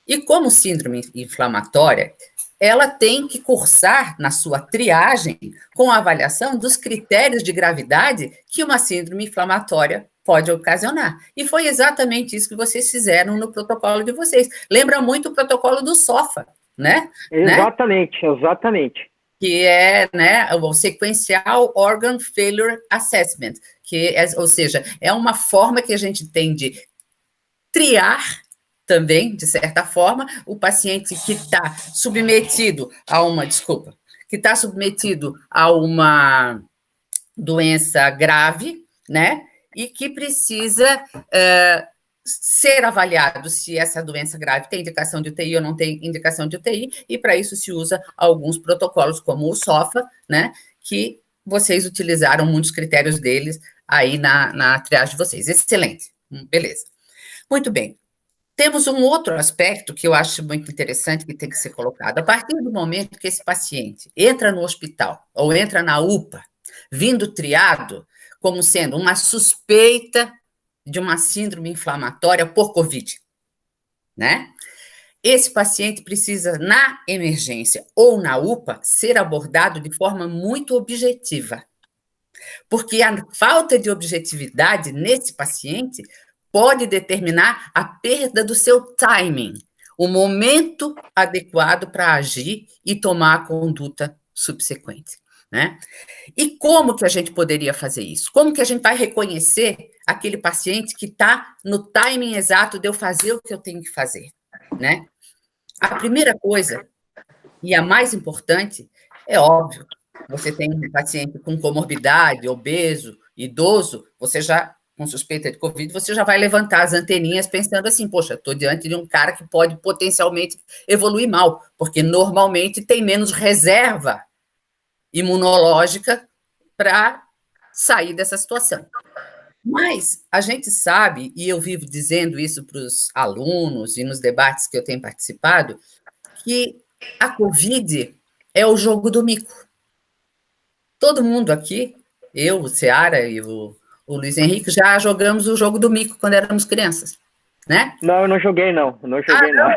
E como síndrome inflamatória, ela tem que cursar na sua triagem com a avaliação dos critérios de gravidade que uma síndrome inflamatória pode ocasionar. E foi exatamente isso que vocês fizeram no protocolo de vocês. Lembra muito o protocolo do SOFA, né? Exatamente, exatamente. Que é, né, o Sequential Organ Failure Assessment, ou seja, é uma forma que a gente tem de triar também, de certa forma, o paciente que está submetido a uma doença grave, né, e que precisa ser avaliado se essa doença grave tem indicação de UTI ou não tem indicação de UTI, e para isso se usa alguns protocolos, como o SOFA, né, que vocês utilizaram muitos critérios deles aí na triagem de vocês. Excelente, beleza. Muito bem. Temos um outro aspecto que eu acho muito interessante que tem que ser colocado. A partir do momento que esse paciente entra no hospital ou entra na UPA, vindo triado como sendo uma suspeita de uma síndrome inflamatória por COVID, né? Esse paciente precisa, na emergência ou na UPA, ser abordado de forma muito objetiva, porque a falta de objetividade nesse paciente pode determinar a perda do seu timing, o momento adequado para agir e tomar a conduta subsequente, né? E como que a gente poderia fazer isso? Como que a gente vai reconhecer aquele paciente que está no timing exato de eu fazer o que eu tenho que fazer, né? A primeira coisa, e a mais importante, é óbvio, você tem um paciente com comorbidade, obeso, idoso, você já, com suspeita de Covid, você já vai levantar as anteninhas pensando assim, poxa, estou diante de um cara que pode potencialmente evoluir mal, porque normalmente tem menos reserva imunológica para sair dessa situação. Mas a gente sabe, e eu vivo dizendo isso para os alunos e nos debates que eu tenho participado, que a Covid é o jogo do mico. Todo mundo aqui, eu, o Seara e o Luiz Henrique, já jogamos o jogo do mico quando éramos crianças, né? Não, eu não joguei, não. Não joguei, não.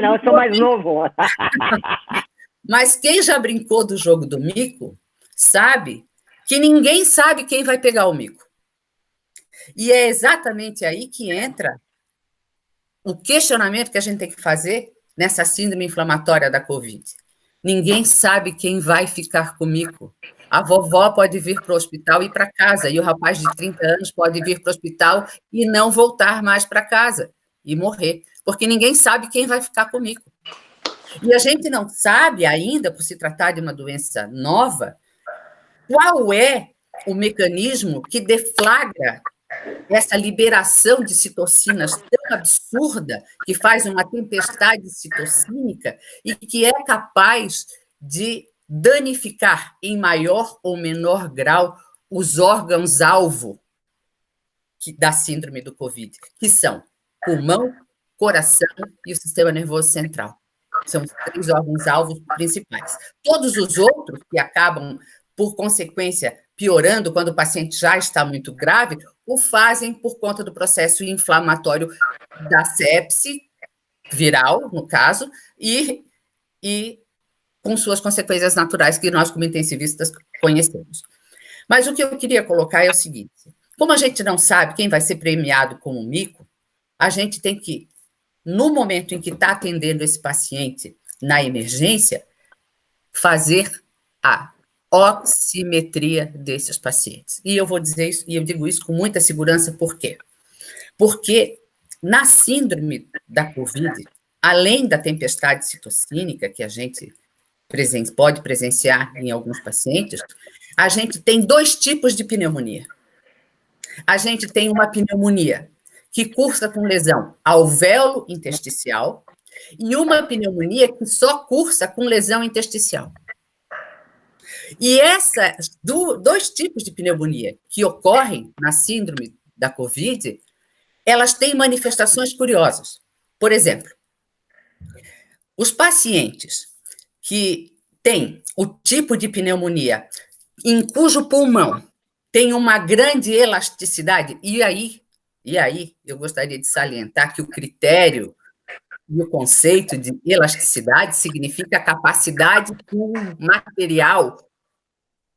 Não, eu sou mais novo. Mas quem já brincou do jogo do mico sabe que ninguém sabe quem vai pegar o mico. E é exatamente aí que entra o questionamento que a gente tem que fazer nessa síndrome inflamatória da Covid. Ninguém sabe quem vai ficar com o mico. A vovó pode vir para o hospital e ir para casa, e o rapaz de 30 anos pode vir para o hospital e não voltar mais para casa e morrer, porque ninguém sabe quem vai ficar com o mico. E a gente não sabe ainda, por se tratar de uma doença nova, qual é o mecanismo que deflagra essa liberação de citocinas tão absurda, que faz uma tempestade citocínica e que é capaz de danificar em maior ou menor grau os órgãos-alvo da síndrome do Covid, que são pulmão, coração e o sistema nervoso central. São os 3 órgãos-alvos principais. Todos os outros que acabam, por consequência, piorando quando o paciente já está muito grave, o fazem por conta do processo inflamatório da sepse viral, no caso, e com suas consequências naturais que nós, como intensivistas, conhecemos. Mas o que eu queria colocar é o seguinte, como a gente não sabe quem vai ser premiado como mico, a gente tem que, no momento em que está atendendo esse paciente na emergência, fazer a oximetria desses pacientes. E eu vou dizer isso, e eu digo isso com muita segurança, por quê? Porque na síndrome da Covid, além da tempestade citocínica, que a gente pode presenciar em alguns pacientes, a gente tem 2 tipos de pneumonia. A gente tem uma pneumonia que cursa com lesão alvéolo intersticial e uma pneumonia que só cursa com lesão intersticial. E esses 2 tipos de pneumonia que ocorrem na síndrome da Covid, elas têm manifestações curiosas. Por exemplo, os pacientes que têm o tipo de pneumonia em cujo pulmão tem uma grande elasticidade, e aí eu gostaria de salientar que o critério E o conceito de elasticidade significa a capacidade que o material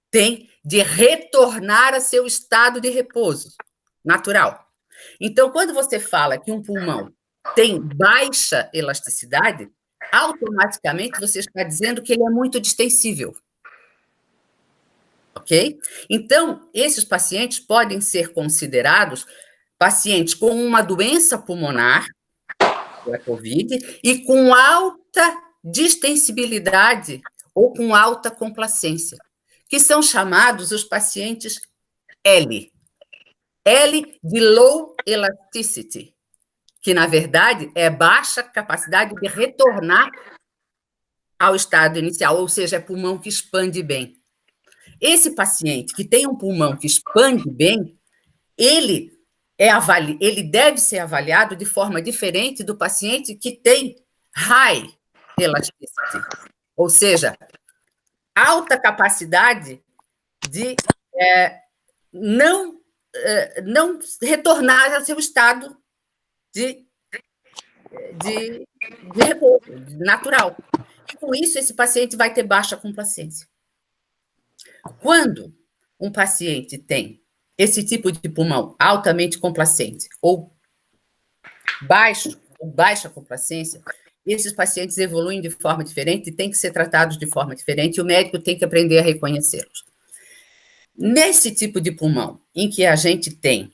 tem de retornar a seu estado de repouso natural. Então, quando você fala que um pulmão tem baixa elasticidade, automaticamente você está dizendo que ele é muito distensível. Ok? Então, esses pacientes podem ser considerados pacientes com uma doença pulmonar, a COVID, e com alta distensibilidade ou com alta complacência, que são chamados os pacientes L. L de low elasticity, que, na verdade, é baixa capacidade de retornar ao estado inicial, ou seja, é pulmão que expande bem. Esse paciente que tem um pulmão que expande bem, ele deve ser avaliado de forma diferente do paciente que tem high elasticity, ou seja, alta capacidade de não retornar ao seu estado de repouso natural. E, com isso, esse paciente vai ter baixa complacência. Quando um paciente tem esse tipo de pulmão altamente complacente ou baixa complacência, esses pacientes evoluem de forma diferente e têm que ser tratados de forma diferente, e o médico tem que aprender a reconhecê-los. Nesse tipo de pulmão, em que a gente tem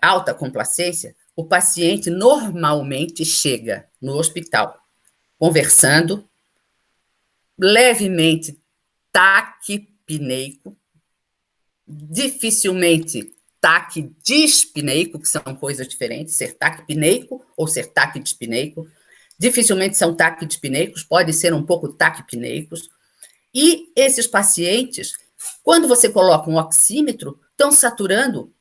alta complacência, o paciente normalmente chega no hospital conversando, levemente taquipneico, dificilmente taquidispneico, que são coisas diferentes, ser taquipneico ou ser taquidispneico. Dificilmente são taquidispneicos, pode ser um pouco taquipneicos. E esses pacientes, quando você coloca um oxímetro, estão saturando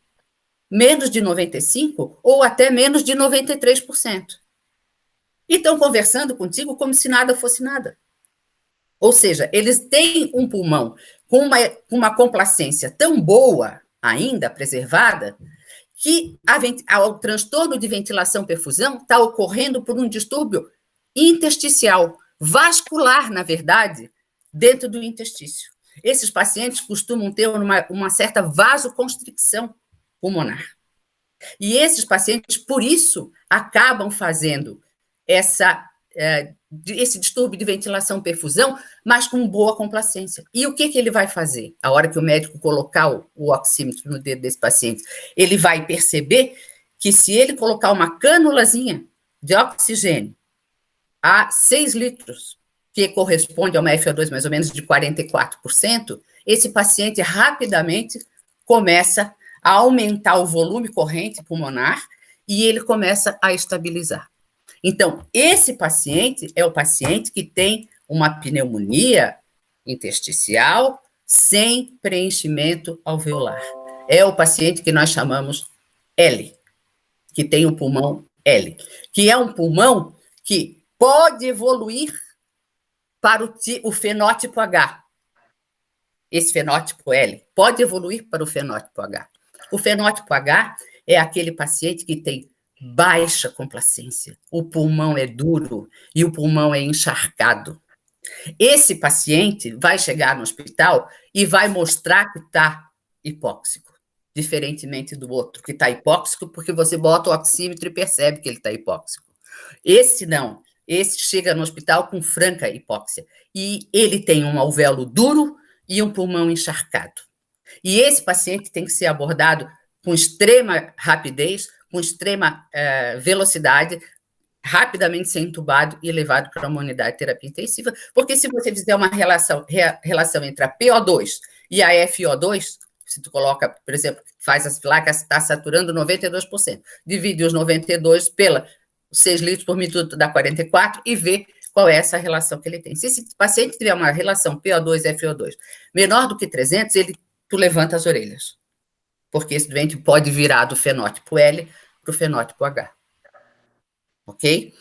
menos de 95% ou até menos de 93%. E estão conversando contigo como se nada fosse nada. Ou seja, eles têm um pulmão com uma complacência tão boa, ainda preservada, que o transtorno de ventilação-perfusão está ocorrendo por um distúrbio intersticial, vascular, na verdade, dentro do interstício. Esses pacientes costumam ter uma certa vasoconstricção pulmonar. E esses pacientes, por isso, acabam fazendo esse distúrbio de ventilação-perfusão, mas com boa complacência. E o que ele vai fazer? A hora que o médico colocar o oxímetro no dedo desse paciente, ele vai perceber que, se ele colocar uma cânulazinha de oxigênio a 6 litros, que corresponde a uma FO2 mais ou menos de 44%, esse paciente rapidamente começa a aumentar o volume corrente pulmonar e ele começa a estabilizar. Então, esse paciente é o paciente que tem uma pneumonia intersticial sem preenchimento alveolar. É o paciente que nós chamamos L, que tem o pulmão L, que é um pulmão que pode evoluir para o fenótipo H. Esse fenótipo L pode evoluir para o fenótipo H. O fenótipo H é aquele paciente que tem baixa complacência, o pulmão é duro e o pulmão é encharcado. Esse paciente vai chegar no hospital e vai mostrar que está hipóxico, diferentemente do outro, que está hipóxico porque você bota o oxímetro e percebe que ele está hipóxico. Esse não, esse chega no hospital com franca hipóxia, e ele tem um alvéolo duro e um pulmão encharcado. E esse paciente tem que ser abordado com extrema rapidez, com extrema velocidade, rapidamente ser entubado e levado para uma unidade de terapia intensiva, porque se você fizer uma relação entre a PO2 e a FO2, se tu coloca, por exemplo, faz as placas, está saturando 92%, divide os 92 pela 6 litros por minuto, dá 44, e vê qual é essa relação que ele tem. Se esse paciente tiver uma relação PO2-FO2 menor do que 300, tu levanta as orelhas, porque esse doente pode virar do fenótipo L para o fenótipo H. Ok?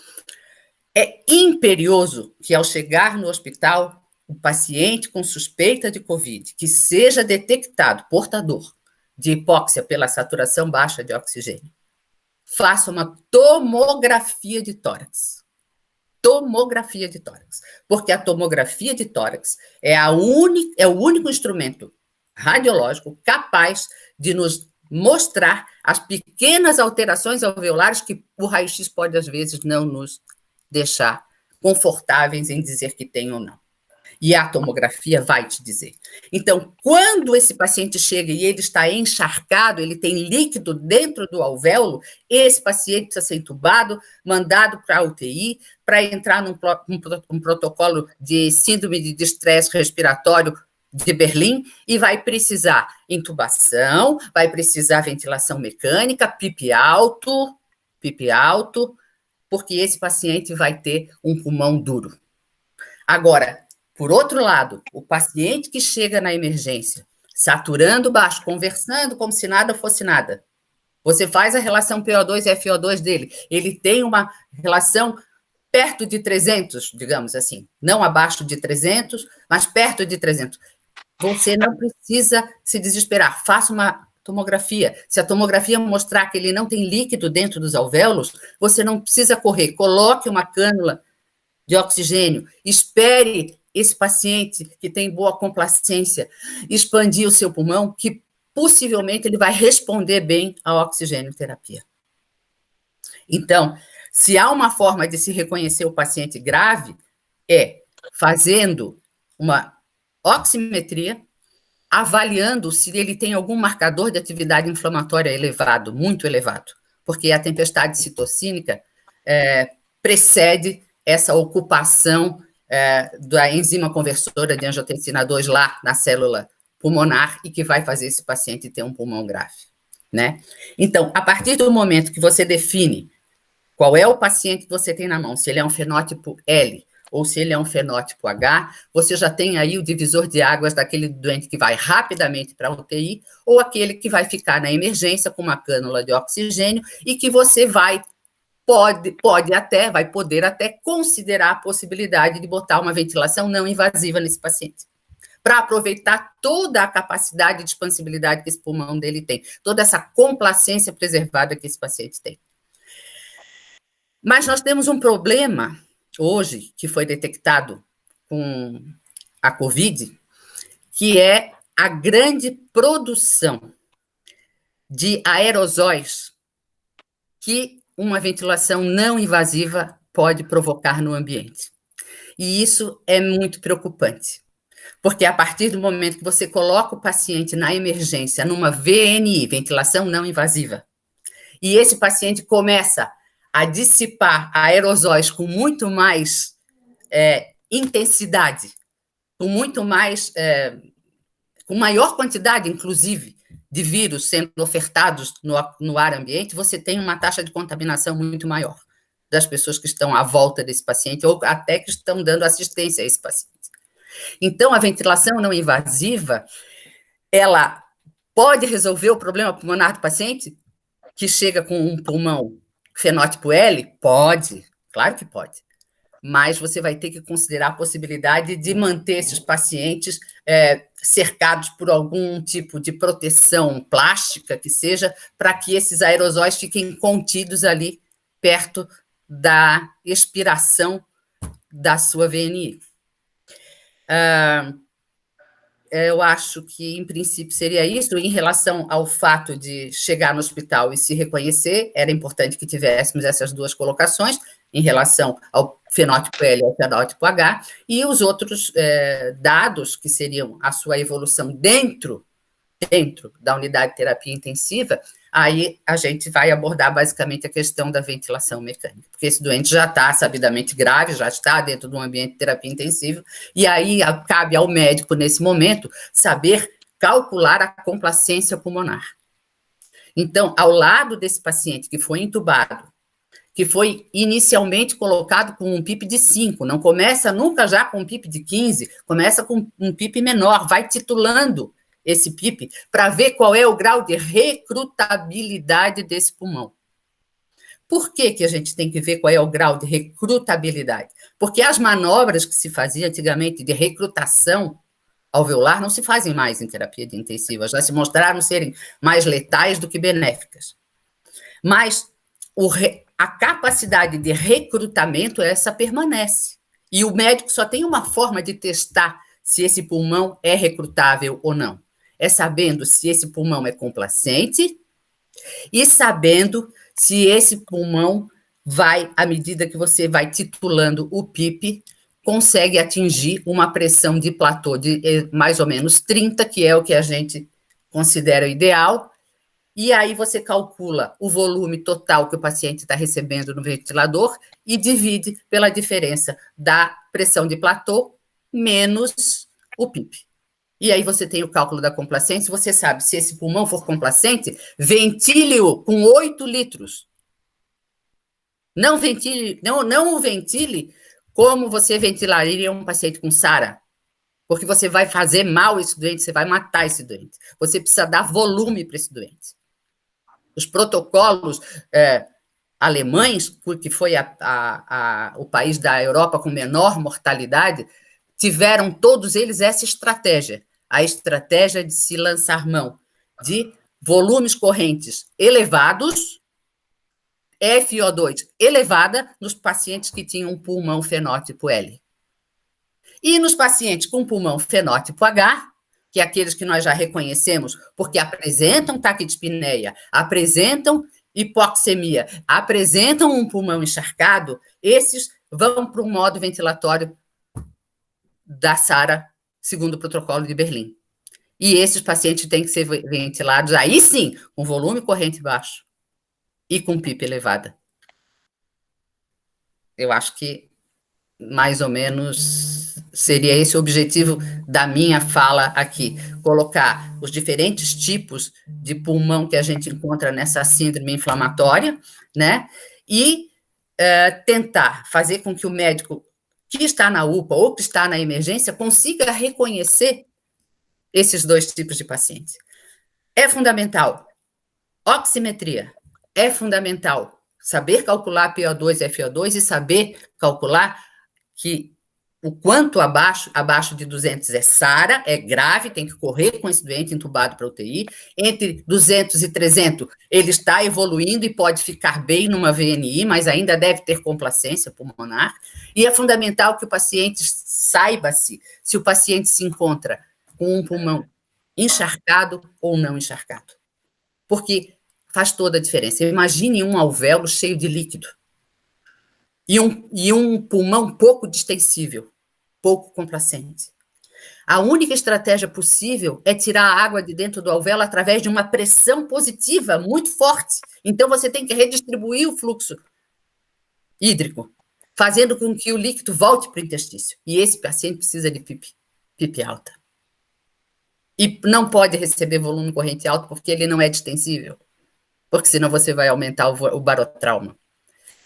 É imperioso que, ao chegar no hospital, o paciente com suspeita de COVID, que seja detectado portador de hipóxia pela saturação baixa de oxigênio, faça uma tomografia de tórax. tomografia de tórax, porque a tomografia de tórax é o único instrumento radiológico capaz de nos mostrar as pequenas alterações alveolares que o raio-x pode, às vezes, não nos deixar confortáveis em dizer que tem ou não. E a tomografia vai te dizer. Então, quando esse paciente chega e ele está encharcado, ele tem líquido dentro do alvéolo, esse paciente precisa ser entubado, mandado para a UTI, para entrar num protocolo de síndrome de estresse respiratório de Berlim, e vai precisar intubação, vai precisar ventilação mecânica, PIP alto, porque esse paciente vai ter um pulmão duro. Agora, por outro lado, o paciente que chega na emergência, saturando baixo, conversando como se nada fosse nada, você faz a relação PO2 e FO2 dele, ele tem uma relação perto de 300, digamos assim, não abaixo de 300, mas perto de 300. Você não precisa se desesperar, faça uma tomografia. Se a tomografia mostrar que ele não tem líquido dentro dos alvéolos, você não precisa correr, coloque uma cânula de oxigênio, espere esse paciente que tem boa complacência expandir o seu pulmão, que possivelmente ele vai responder bem à oxigênio-terapia. Então, se há uma forma de se reconhecer o paciente grave, é fazendo uma oximetria, avaliando se ele tem algum marcador de atividade inflamatória elevado, muito elevado, porque a tempestade citocínica precede essa ocupação da enzima conversora de angiotensina 2 lá na célula pulmonar e que vai fazer esse paciente ter um pulmão grave, né? Então, a partir do momento que você define qual é o paciente que você tem na mão, se ele é um fenótipo L ou se ele é um fenótipo H, você já tem aí o divisor de águas daquele doente que vai rapidamente para a UTI ou aquele que vai ficar na emergência com uma cânula de oxigênio e que você vai poder até considerar a possibilidade de botar uma ventilação não invasiva nesse paciente, para aproveitar toda a capacidade de expansibilidade que esse pulmão dele tem, toda essa complacência preservada que esse paciente tem. Mas nós temos um problema hoje, que foi detectado com a COVID, que é a grande produção de aerosóis que uma ventilação não invasiva pode provocar no ambiente. E isso é muito preocupante, porque a partir do momento que você coloca o paciente na emergência, numa VNI, ventilação não invasiva, e esse paciente começa a dissipar aerosóis com muito mais intensidade, com muito mais, com maior quantidade, inclusive, de vírus sendo ofertados no ar ambiente, você tem uma taxa de contaminação muito maior das pessoas que estão à volta desse paciente ou até que estão dando assistência a esse paciente. Então, a ventilação não invasiva, ela pode resolver o problema pulmonar do paciente que chega com um pulmão fenótipo L? Pode, claro que pode. Mas você vai ter que considerar a possibilidade de manter esses pacientes cercados por algum tipo de proteção plástica, que seja, para que esses aerosóis fiquem contidos ali perto da expiração da sua VNI. Eu acho que, em princípio, seria isso. Em relação ao fato de chegar no hospital e se reconhecer, era importante que tivéssemos essas duas colocações, em relação ao fenótipo L e ao fenótipo H, e os outros dados, que seriam a sua evolução dentro da unidade de terapia intensiva, aí a gente vai abordar basicamente a questão da ventilação mecânica, porque esse doente já está sabidamente grave, já está dentro de um ambiente de terapia intensiva, e aí cabe ao médico, nesse momento, saber calcular a complacência pulmonar. Então, ao lado desse paciente que foi entubado, que foi inicialmente colocado com um PIP de 5, não começa nunca já com um PIP de 15, começa com um PIP menor, vai titulando esse PIP para ver qual é o grau de recrutabilidade desse pulmão. Por que a gente tem que ver qual é o grau de recrutabilidade? Porque as manobras que se faziam antigamente de recrutação alveolar não se fazem mais em terapia de intensiva, já se mostraram serem mais letais do que benéficas. Mas a capacidade de recrutamento, essa permanece. E o médico só tem uma forma de testar se esse pulmão é recrutável ou não. É sabendo se esse pulmão é complacente e sabendo se esse pulmão vai, à medida que você vai titulando o PIP, consegue atingir uma pressão de platô de mais ou menos 30, que é o que a gente considera ideal, e aí você calcula o volume total que o paciente está recebendo no ventilador e divide pela diferença da pressão de platô menos o PIP. E aí você tem o cálculo da complacência, você sabe, se esse pulmão for complacente, ventile-o com 8 litros. Não o ventile como você ventilaria um paciente com SARA, porque você vai fazer mal esse doente, você vai matar esse doente. Você precisa dar volume para esse doente. Os protocolos alemães, porque foi o país da Europa com menor mortalidade, tiveram todos eles essa estratégia, a estratégia de se lançar mão de volumes correntes elevados, FiO2 elevada, nos pacientes que tinham pulmão fenótipo L. E nos pacientes com pulmão fenótipo H, que é aqueles que nós já reconhecemos, porque apresentam taquidispneia, apresentam hipoxemia, apresentam um pulmão encharcado, esses vão para o modo ventilatório da SARA, segundo o protocolo de Berlim. E esses pacientes têm que ser ventilados, aí sim, com volume corrente baixo e com PIP elevada. Eu acho que mais ou menos seria esse o objetivo da minha fala aqui, colocar os diferentes tipos de pulmão que a gente encontra nessa síndrome inflamatória, né, e tentar fazer com que o médico que está na UPA ou que está na emergência consiga reconhecer esses dois tipos de pacientes. É fundamental oximetria, é fundamental saber calcular PO2 e FiO2 e saber calcular que o quanto abaixo de 200 é SARA, é grave, tem que correr com esse doente entubado para UTI. Entre 200 e 300, ele está evoluindo e pode ficar bem numa VNI, mas ainda deve ter complacência pulmonar. E é fundamental que o paciente saiba-se se o paciente se encontra com um pulmão encharcado ou não encharcado. Porque faz toda a diferença. Imagine um alvéolo cheio de líquido. E um pulmão pouco distensível, pouco complacente. A única estratégia possível é tirar a água de dentro do alvéolo através de uma pressão positiva muito forte. Então, você tem que redistribuir o fluxo hídrico, fazendo com que o líquido volte para o interstício. E esse paciente precisa de PIP alta. E não pode receber volume corrente alto porque ele não é distensível. Porque senão você vai aumentar o barotrauma.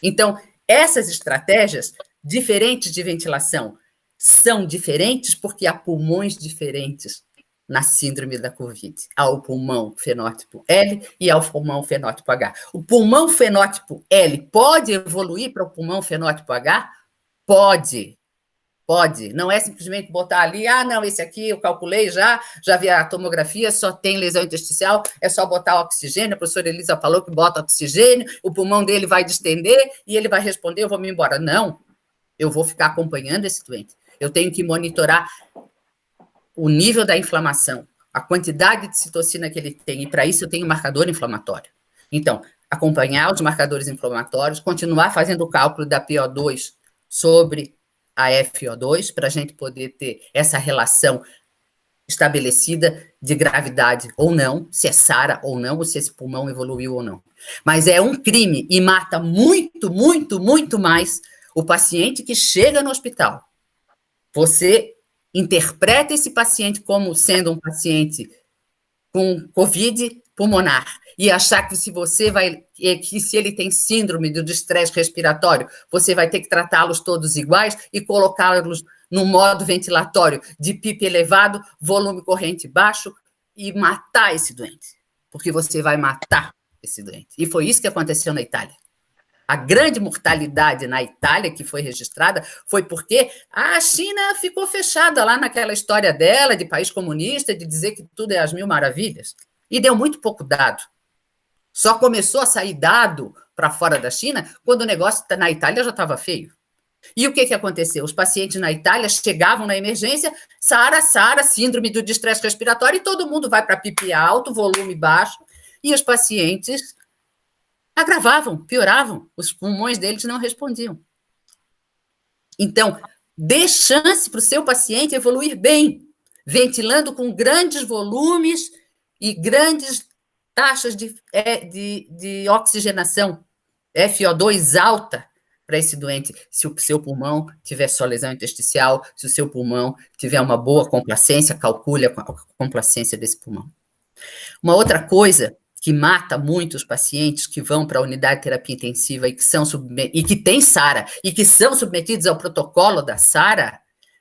Então, essas estratégias diferentes de ventilação são diferentes porque há pulmões diferentes na síndrome da COVID. Há o pulmão fenótipo L e há o pulmão fenótipo H. O pulmão fenótipo L pode evoluir para o pulmão fenótipo H? Pode. Pode. Não é simplesmente botar ali, não, esse aqui eu calculei já vi a tomografia, só tem lesão intersticial, é só botar oxigênio, a professora Elisa falou que bota oxigênio, o pulmão dele vai distender e ele vai responder, eu vou me embora. Não, eu vou ficar acompanhando esse doente. Eu tenho que monitorar o nível da inflamação, a quantidade de citocina que ele tem, e para isso eu tenho marcador inflamatório. Então, acompanhar os marcadores inflamatórios, continuar fazendo o cálculo da PO2 sobre a FiO2, para a gente poder ter essa relação estabelecida de gravidade ou não, se é SARA ou não, ou se esse pulmão evoluiu ou não. Mas é um crime e mata muito, muito, muito mais o paciente que chega no hospital. Você interpreta esse paciente como sendo um paciente com COVID pulmonar e achar que se ele tem síndrome do estresse respiratório, você vai ter que tratá-los todos iguais e colocá-los no modo ventilatório de PIP elevado, volume corrente baixo e matar esse doente, porque você vai matar esse doente. E foi isso que aconteceu na Itália. A grande mortalidade na Itália que foi registrada foi porque a China ficou fechada lá naquela história dela de país comunista, de dizer que tudo é às mil maravilhas, e deu muito pouco dado. Só começou a sair dado para fora da China quando o negócio na Itália já estava feio. E o que aconteceu? Os pacientes na Itália chegavam na emergência, SARA, síndrome do distresse respiratório, e todo mundo vai para pipi alto, volume baixo, e os pacientes agravavam, pioravam, os pulmões deles não respondiam. Então, dê chance para o seu paciente evoluir bem, ventilando com grandes volumes e grandes taxas de oxigenação, FO2 alta para esse doente, se o seu pulmão tiver só lesão intersticial, se o seu pulmão tiver uma boa complacência, calcule a complacência desse pulmão. Uma outra coisa que mata muito os pacientes que vão para a unidade de terapia intensiva e que tem SARA e que são submetidos ao protocolo da SARA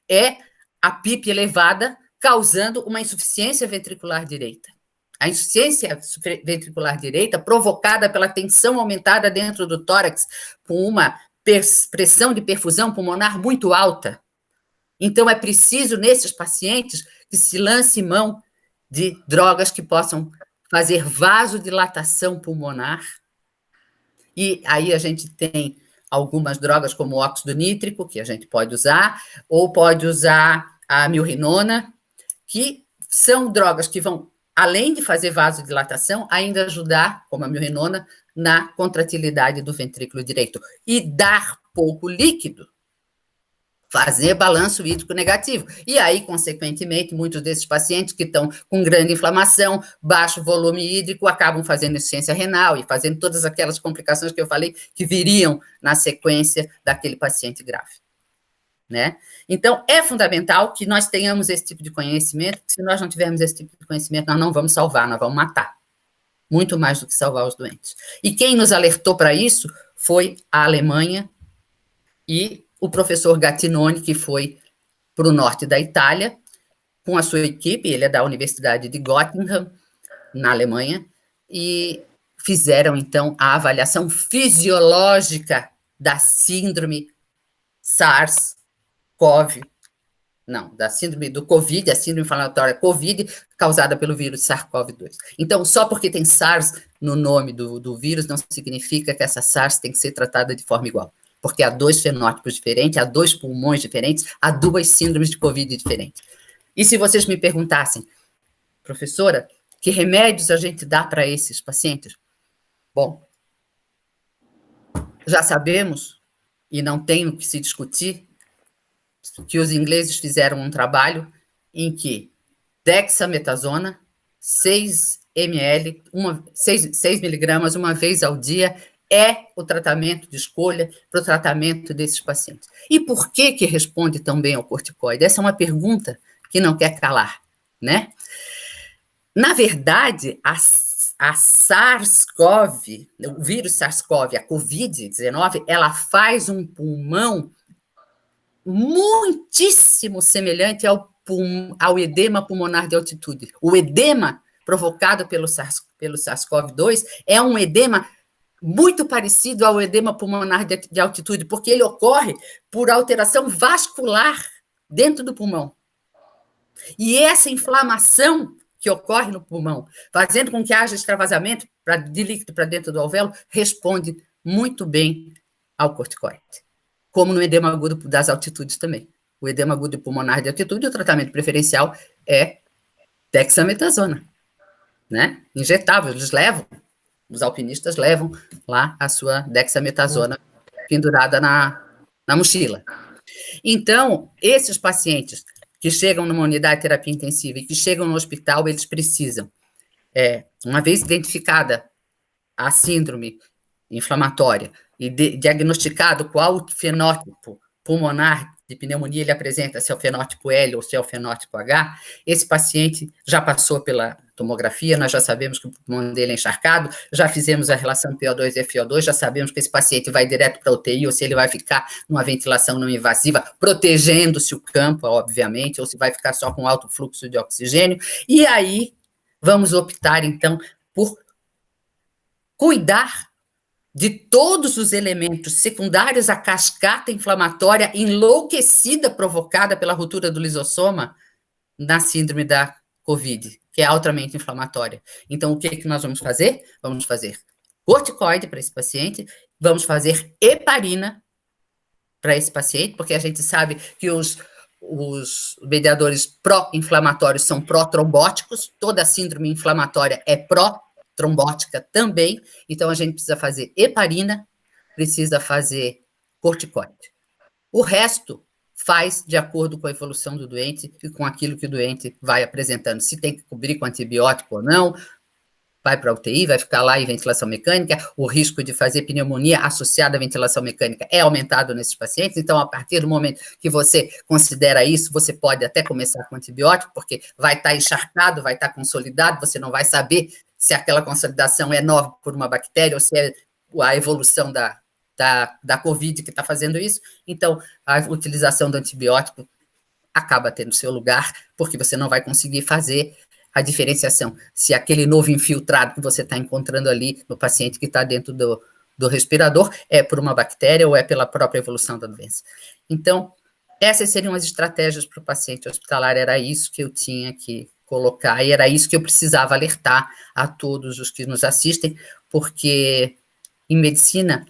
é a PIP elevada, causando uma insuficiência ventricular direita. A insuficiência ventricular direita, provocada pela tensão aumentada dentro do tórax, com uma pressão de perfusão pulmonar muito alta. Então, é preciso, nesses pacientes, que se lance mão de drogas que possam fazer vasodilatação pulmonar. E aí a gente tem algumas drogas, como o óxido nítrico, que a gente pode usar, ou pode usar a milrinona, que são drogas que vão, além de fazer vasodilatação, ainda ajudar, como a milrinona, na contratilidade do ventrículo direito. E dar pouco líquido, fazer balanço hídrico negativo. E aí, consequentemente, muitos desses pacientes que estão com grande inflamação, baixo volume hídrico, acabam fazendo insuficiência renal e fazendo todas aquelas complicações que eu falei que viriam na sequência daquele paciente grave. Né? Então, é fundamental que nós tenhamos esse tipo de conhecimento, porque se nós não tivermos esse tipo de conhecimento, nós não vamos salvar, nós vamos matar. Muito mais do que salvar os doentes. E quem nos alertou para isso foi a Alemanha e o professor Gattinoni, que foi para o norte da Itália, com a sua equipe, ele é da Universidade de Göttingen, na Alemanha, e fizeram, então, a avaliação fisiológica da síndrome da síndrome do COVID, a síndrome inflamatória COVID, causada pelo vírus SARS-CoV-2. Então, só porque tem SARS no nome do vírus, não significa que essa SARS tem que ser tratada de forma igual. Porque há 2 fenótipos diferentes, há 2 pulmões diferentes, há 2 síndromes de COVID diferentes. E se vocês me perguntassem, professora, que remédios a gente dá para esses pacientes? Bom, já sabemos, e não tem o que se discutir, que os ingleses fizeram um trabalho em que dexametasona, 6 ml, 6 miligramas uma vez ao dia, é o tratamento de escolha para o tratamento desses pacientes. E por que responde tão bem ao corticoide? Essa é uma pergunta que não quer calar, né? Na verdade, a SARS-CoV, o vírus SARS-CoV, a COVID-19, ela faz um pulmão muitíssimo semelhante ao edema pulmonar de altitude. O edema provocado pelo SARS-CoV-2 é um edema muito parecido ao edema pulmonar de altitude, porque ele ocorre por alteração vascular dentro do pulmão. E essa inflamação que ocorre no pulmão, fazendo com que haja extravasamento de líquido para dentro do alvéolo, responde muito bem ao corticoide. Como no edema agudo das altitudes também. O edema agudo pulmonar de altitude, o tratamento preferencial é dexametasona, né? Injetável, os alpinistas levam lá a sua dexametasona pendurada na mochila. Então, esses pacientes que chegam numa unidade de terapia intensiva e que chegam no hospital, eles precisam, uma vez identificada a síndrome inflamatória e diagnosticado qual fenótipo pulmonar de pneumonia ele apresenta, se é o fenótipo L ou se é o fenótipo H, esse paciente já passou pela tomografia, nós já sabemos que o pulmão dele é encharcado, já fizemos a relação PO2 e FO2, já sabemos que esse paciente vai direto para a UTI, ou se ele vai ficar numa ventilação não invasiva, protegendo-se o campo, obviamente, ou se vai ficar só com alto fluxo de oxigênio, e aí vamos optar, então, por cuidar de todos os elementos secundários à cascata inflamatória enlouquecida provocada pela ruptura do lisossoma na síndrome da COVID, que é altamente inflamatória. Então, o que que nós vamos fazer? Vamos fazer corticoide para esse paciente, vamos fazer heparina para esse paciente, porque a gente sabe que os mediadores pró-inflamatórios são pró-trombóticos, toda síndrome inflamatória é pró-trombótica também, então a gente precisa fazer heparina, precisa fazer corticoide. O resto faz de acordo com a evolução do doente e com aquilo que o doente vai apresentando. Se tem que cobrir com antibiótico ou não, vai para a UTI, vai ficar lá em ventilação mecânica, o risco de fazer pneumonia associada à ventilação mecânica é aumentado nesses pacientes, então, a partir do momento que você considera isso, você pode até começar com antibiótico, porque vai estar encharcado, vai estar consolidado, você não vai saber se aquela consolidação é nova por uma bactéria ou se é a evolução da COVID que está fazendo isso, então, a utilização do antibiótico acaba tendo seu lugar, porque você não vai conseguir fazer a diferenciação, se aquele novo infiltrado que você está encontrando ali no paciente que está dentro do respirador é por uma bactéria ou é pela própria evolução da doença. Então, essas seriam as estratégias para o paciente hospitalar, era isso que eu tinha que colocar, e era isso que eu precisava alertar a todos os que nos assistem, porque em medicina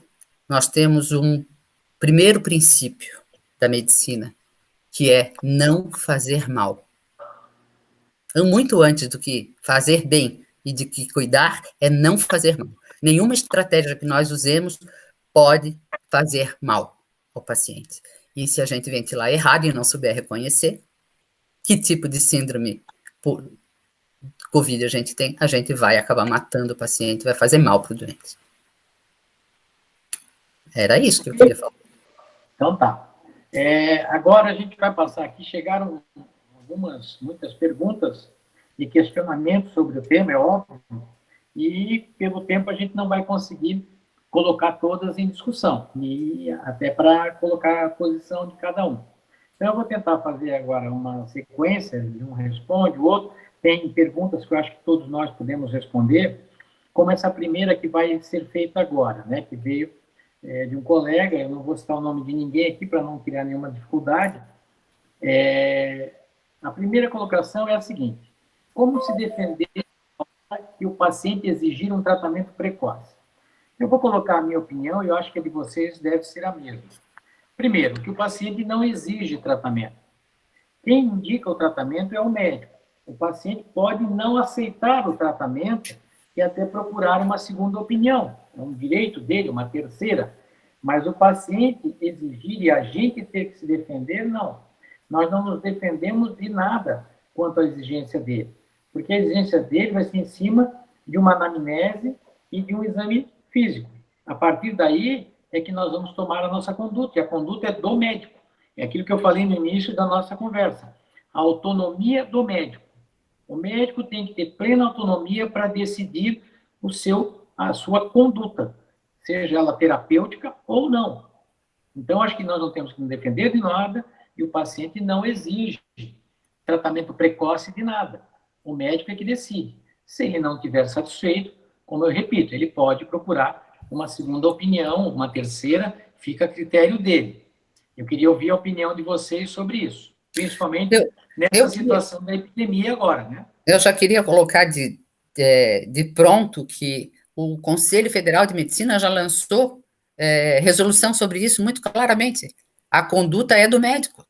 nós temos um primeiro princípio da medicina, que é não fazer mal. Muito antes do que fazer bem e de que cuidar, é não fazer mal. Nenhuma estratégia que nós usemos pode fazer mal ao paciente. E se a gente ventilar errado e não souber reconhecer que tipo de síndrome por COVID a gente vai acabar matando o paciente, vai fazer mal para o doente. Era isso que eu queria falar. Então tá. Agora a gente vai passar aqui, chegaram muitas perguntas e questionamentos sobre o tema, é óbvio, e pelo tempo a gente não vai conseguir colocar todas em discussão, e até para colocar a posição de cada um. Então eu vou tentar fazer agora uma sequência, de um responde, o outro. Tem perguntas que eu acho que todos nós podemos responder, como essa primeira que vai ser feita agora, né, que veio de um colega, eu não vou citar o nome de ninguém aqui para não criar nenhuma dificuldade. A primeira colocação é a seguinte: como se defender que o paciente exigir um tratamento precoce? Eu vou colocar a minha opinião e eu acho que a de vocês deve ser a mesma. Primeiro, que o paciente não exige tratamento. Quem indica o tratamento é o médico. O paciente pode não aceitar o tratamento e até procurar uma segunda opinião. É um direito dele, uma terceira. Mas o paciente exigir e a gente ter que se defender, não. Nós não nos defendemos de nada quanto à exigência dele, porque a exigência dele vai ser em cima de uma anamnese e de um exame físico. A partir daí é que nós vamos tomar a nossa conduta, e a conduta é do médico. É aquilo que eu falei no início da nossa conversa. A autonomia do médico. O médico tem que ter plena autonomia para decidir a sua conduta, seja ela terapêutica ou não. Então, acho que nós não temos que nos defender de nada e o paciente não exige tratamento precoce de nada. O médico é que decide. Se ele não estiver satisfeito, como eu repito, ele pode procurar uma segunda opinião, uma terceira, fica a critério dele. Eu queria ouvir a opinião de vocês sobre isso, principalmente nessa situação da epidemia agora, né? Eu já queria colocar de pronto que o Conselho Federal de Medicina já lançou resolução sobre isso muito claramente. A conduta é do médico.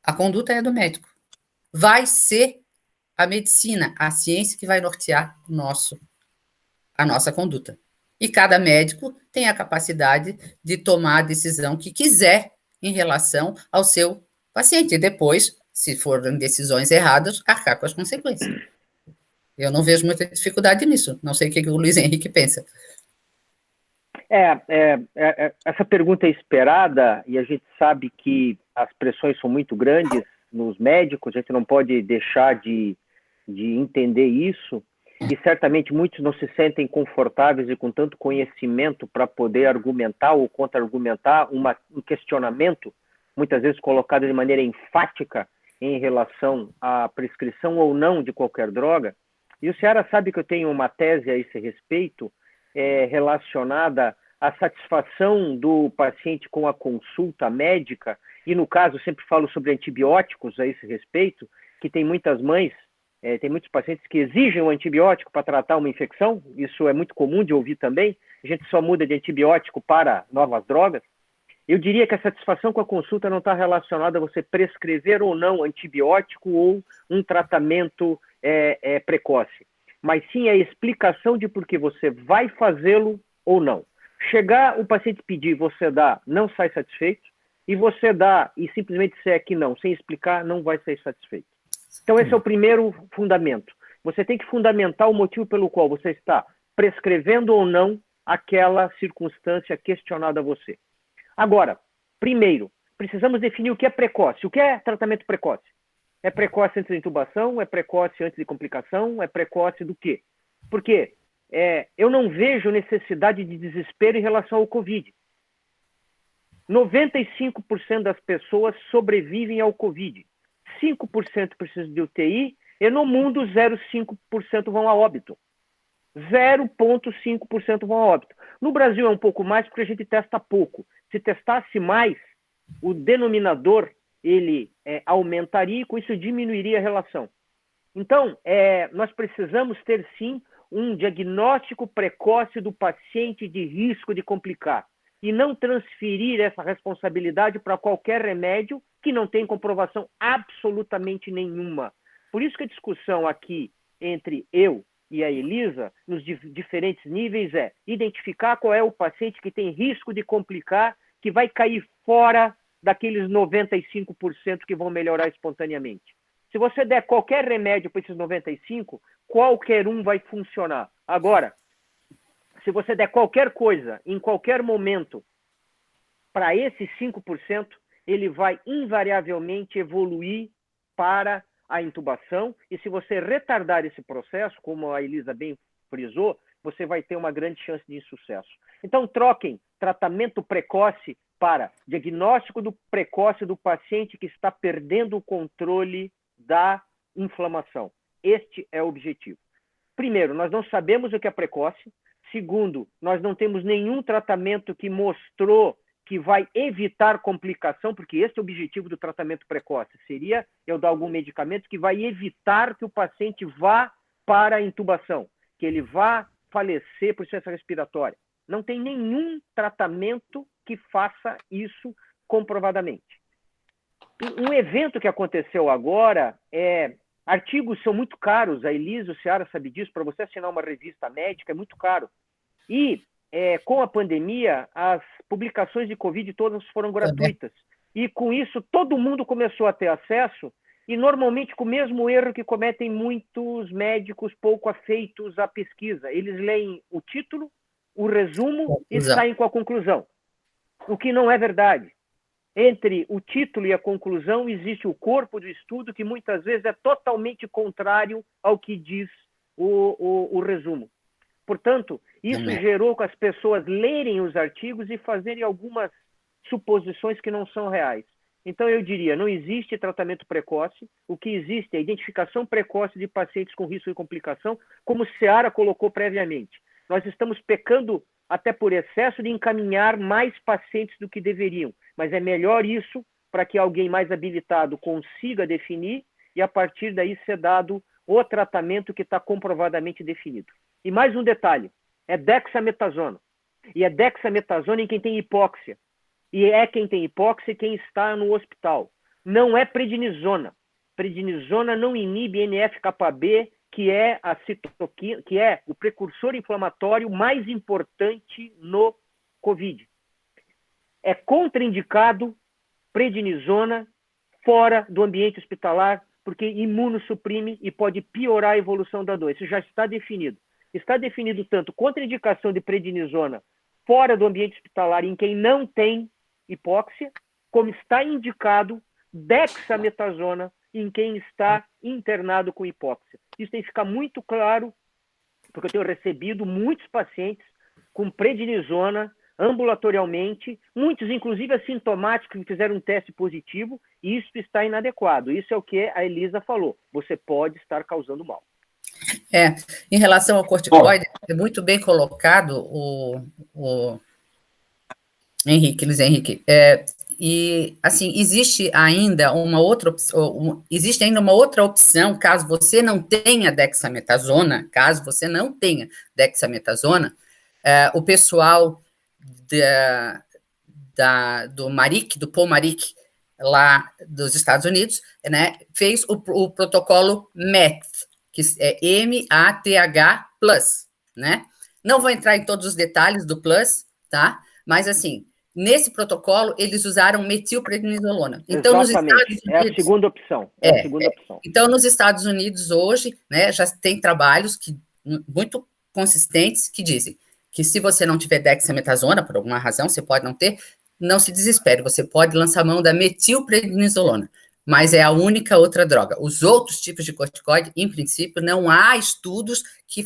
A conduta é do médico. Vai ser a medicina, a ciência que vai nortear a nossa conduta. E cada médico tem a capacidade de tomar a decisão que quiser em relação ao seu paciente. E depois, se forem decisões erradas, arcar com as consequências. Eu não vejo muita dificuldade nisso. Não sei o que o Luiz Henrique pensa. Essa pergunta é esperada e a gente sabe que as pressões são muito grandes nos médicos, a gente não pode deixar de entender isso, e certamente muitos não se sentem confortáveis e com tanto conhecimento para poder argumentar ou contra-argumentar um questionamento, muitas vezes colocado de maneira enfática em relação à prescrição ou não de qualquer droga. E o Seara sabe que eu tenho uma tese a esse respeito, relacionada à satisfação do paciente com a consulta médica, e no caso sempre falo sobre antibióticos a esse respeito, que tem muitas mães tem muitos pacientes que exigem um antibiótico para tratar uma infecção, isso é muito comum de ouvir também, a gente só muda de antibiótico para novas drogas. Eu diria que a satisfação com a consulta não está relacionada a você prescrever ou não antibiótico ou um tratamento precoce, mas sim a explicação de por que você vai fazê-lo ou não. Chegar, o paciente pedir, você dá, não sai satisfeito, e você dá e simplesmente disser que não, sem explicar, não vai ser satisfeito. Então esse é o primeiro fundamento. Você tem que fundamentar o motivo pelo qual você está prescrevendo ou não aquela circunstância questionada a você. Agora, primeiro, precisamos definir o que é precoce. O que é tratamento precoce? É precoce antes da intubação? É precoce antes de complicação? É precoce do quê? Porque eu não vejo necessidade de desespero em relação ao Covid. 95% das pessoas sobrevivem ao Covid. 5% precisam de UTI e no mundo 0,5% vão a óbito. 0,5% vão a óbito. No Brasil é um pouco mais porque a gente testa pouco. Se testasse mais, o denominador ele aumentaria e com isso diminuiria a relação. Então, nós precisamos ter sim um diagnóstico precoce do paciente de risco de complicar e não transferir essa responsabilidade para qualquer remédio que não tem comprovação absolutamente nenhuma. Por isso que a discussão aqui entre eu e a Elisa, nos diferentes níveis, é identificar qual é o paciente que tem risco de complicar, que vai cair fora daqueles 95% que vão melhorar espontaneamente. Se você der qualquer remédio para esses 95%, qualquer um vai funcionar. Agora, se você der qualquer coisa, em qualquer momento, para esses 5%, ele vai invariavelmente evoluir para a intubação, e se você retardar esse processo, como a Elisa bem frisou, você vai ter uma grande chance de insucesso. Então, troquem tratamento precoce para diagnóstico precoce do paciente que está perdendo o controle da inflamação. Este é o objetivo. Primeiro, nós não sabemos o que é precoce. Segundo, nós não temos nenhum tratamento que mostrou que vai evitar complicação, porque esse é o objetivo do tratamento precoce. Seria eu dar algum medicamento que vai evitar que o paciente vá para a intubação, que ele vá falecer por insuficiência respiratória. Não tem nenhum tratamento que faça isso comprovadamente. Um evento que aconteceu agora artigos são muito caros, a Elisa, o Seara sabe disso, para você assinar uma revista médica é muito caro. E com a pandemia, as publicações de Covid todas foram gratuitas. E com isso, todo mundo começou a ter acesso, e normalmente com o mesmo erro que cometem muitos médicos pouco afeitos à pesquisa. Eles leem o título, o resumo e saem com a conclusão. O que não é verdade. Entre o título e a conclusão existe o corpo do estudo, que muitas vezes é totalmente contrário ao que diz o resumo. Portanto, isso gerou com as pessoas lerem os artigos e fazerem algumas suposições que não são reais. Então, eu diria, não existe tratamento precoce, o que existe é a identificação precoce de pacientes com risco de complicação, como o Seara colocou previamente. Nós estamos pecando até por excesso de encaminhar mais pacientes do que deveriam, mas é melhor isso para que alguém mais habilitado consiga definir e, a partir daí, ser dado o tratamento que está comprovadamente definido. E mais um detalhe, é dexametasona. E é dexametasona em quem tem hipóxia. E é quem tem hipóxia quem está no hospital. Não é prednisona. Prednisona não inibe NF-κB, que é a citoquina, que é o precursor inflamatório mais importante no COVID. É contraindicado prednisona fora do ambiente hospitalar, porque imunossuprime e pode piorar a evolução da doença. Isso já está definido. Está definido tanto contraindicação de prednisona fora do ambiente hospitalar em quem não tem hipóxia, como está indicado dexametasona em quem está internado com hipóxia. Isso tem que ficar muito claro, porque eu tenho recebido muitos pacientes com prednisona ambulatorialmente, muitos inclusive assintomáticos que fizeram um teste positivo, e isso está inadequado. Isso é o que a Elisa falou. Você pode estar causando mal. Em relação ao corticoide, é muito bem colocado o Henrique, Luiz Henrique. E, assim, existe ainda uma outra opção, caso você não tenha dexametasona, o pessoal do Marik, do Paul Marik, lá dos Estados Unidos, né, fez o protocolo MATH, que é MATH+, né? Não vou entrar em todos os detalhes do plus, tá? Mas, assim, nesse protocolo, eles usaram metilprednisolona. Então, nos Estados Unidos... É a segunda opção. É a segunda opção. Então, nos Estados Unidos, hoje, né, já tem trabalhos muito consistentes que dizem que se você não tiver dexametasona, por alguma razão, você pode não ter, não se desespere, você pode lançar mão da metilprednisolona, mas é a única outra droga. Os outros tipos de corticoide, em princípio, não há estudos que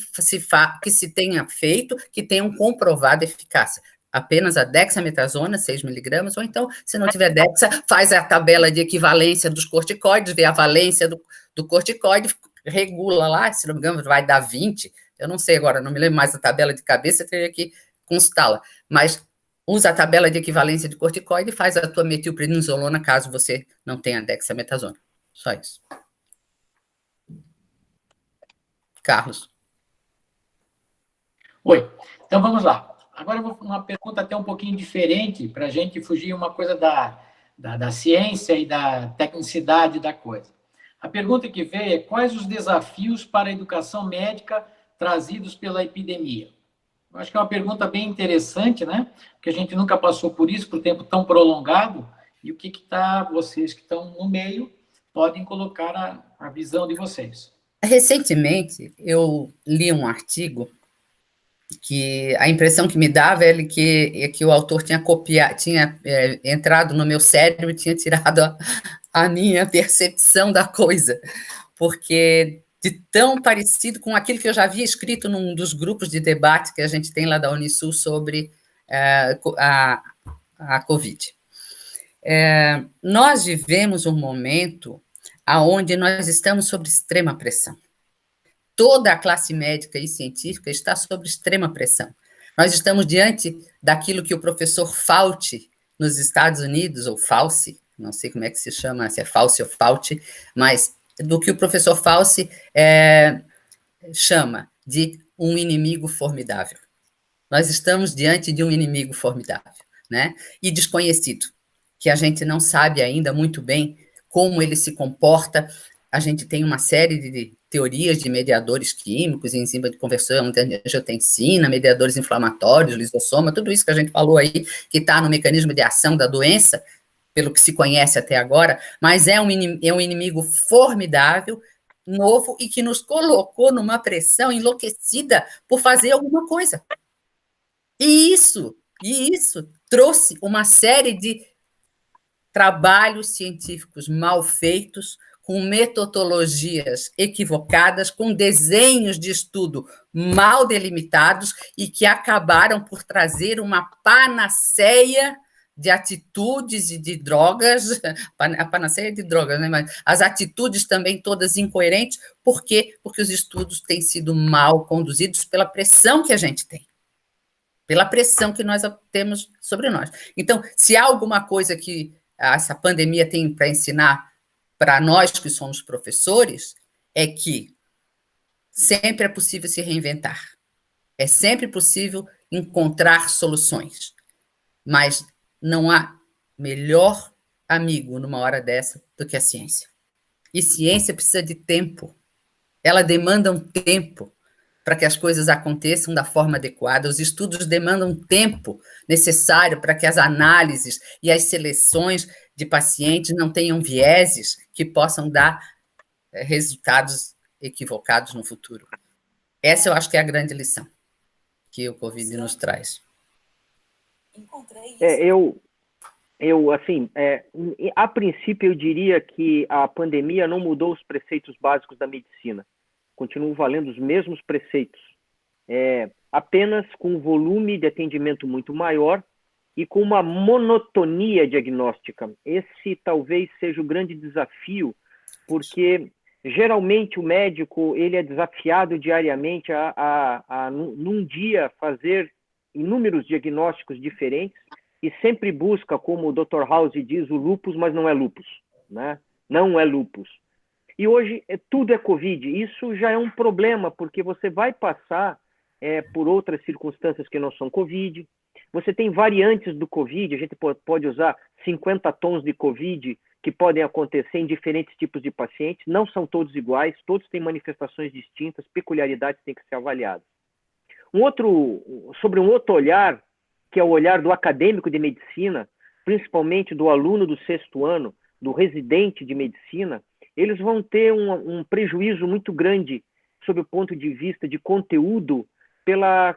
se tenha feito que tenham comprovado eficácia. Apenas a dexametasona, 6 miligramas, ou então, se não tiver dexa, faz a tabela de equivalência dos corticoides, vê a valência do corticoide, regula lá, se não me engano, vai dar 20, eu não sei agora, não me lembro mais da tabela de cabeça, eu teria que consultá-la, mas usa a tabela de equivalência de corticoide e faz a tua metilprednisolona, caso você não tenha dexametasona. Só isso. Carlos. Oi, então vamos lá. Agora eu vou uma pergunta até um pouquinho diferente, para a gente fugir uma coisa da ciência e da tecnicidade da coisa. A pergunta que veio é: quais os desafios para a educação médica trazidos pela epidemia? Eu acho que é uma pergunta bem interessante, né? Porque a gente nunca passou por isso por tempo tão prolongado. E o que vocês que estão no meio podem colocar a visão de vocês? Recentemente, eu li um artigo que a impressão que me dava é que o autor tinha entrado no meu cérebro e tinha tirado a minha percepção da coisa, porque de tão parecido com aquilo que eu já havia escrito num dos grupos de debate que a gente tem lá da Unisul sobre a Covid. Nós vivemos um momento onde nós estamos sob extrema pressão. Toda a classe médica e científica está sob extrema pressão. Nós estamos diante daquilo que o professor Fauci, nos Estados Unidos, ou Fauci, não sei como é que se chama, se é Fauci ou Fauci, mas do que o professor Fauci chama de um inimigo formidável. Nós estamos diante de um inimigo formidável, né? E desconhecido, que a gente não sabe ainda muito bem como ele se comporta. A gente tem uma série de teorias de mediadores químicos, enzima de conversão de angiotensina, mediadores inflamatórios, lisossoma, tudo isso que a gente falou aí, que está no mecanismo de ação da doença, pelo que se conhece até agora, mas é um inimigo formidável, novo, e que nos colocou numa pressão enlouquecida por fazer alguma coisa. E isso trouxe uma série de trabalhos científicos mal feitos, com metodologias equivocadas, com desenhos de estudo mal delimitados e que acabaram por trazer uma panaceia de atitudes e de drogas, a panaceia de drogas, né? Mas as atitudes também todas incoerentes. Por quê? Porque os estudos têm sido mal conduzidos pela pressão que a gente tem, pela pressão que nós temos sobre nós. Então, se há alguma coisa que essa pandemia tem para ensinar para nós que somos professores, é que sempre é possível se reinventar, é sempre possível encontrar soluções, mas não há melhor amigo numa hora dessa do que a ciência. E ciência precisa de tempo, ela demanda um tempo para que as coisas aconteçam da forma adequada, os estudos demandam tempo necessário para que as análises e as seleções de pacientes não tenham vieses que possam dar resultados equivocados no futuro. Essa eu acho que é a grande lição que o Covid nos traz. A princípio eu diria que a pandemia não mudou os preceitos básicos da medicina. Continuam valendo os mesmos preceitos, apenas com um volume de atendimento muito maior e com uma monotonia diagnóstica. Esse talvez seja o grande desafio, porque geralmente o médico ele é desafiado diariamente num dia fazer inúmeros diagnósticos diferentes, e sempre busca, como o Dr. House diz, o lupus, mas não é lupus, né? Não é lupus. E hoje tudo é Covid. Isso já é um problema, porque você vai passar por outras circunstâncias que não são Covid. Você tem variantes do Covid, a gente pode usar 50 tons de Covid que podem acontecer em diferentes tipos de pacientes, não são todos iguais, todos têm manifestações distintas, peculiaridades têm que ser avaliadas. Sobre um outro olhar, que é o olhar do acadêmico de medicina, principalmente do aluno do 6º ano, do residente de medicina, eles vão ter um prejuízo muito grande sob o ponto de vista de conteúdo pela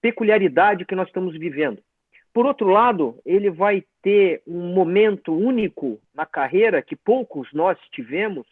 peculiaridade que nós estamos vivendo. Por outro lado, ele vai ter um momento único na carreira, que poucos nós tivemos,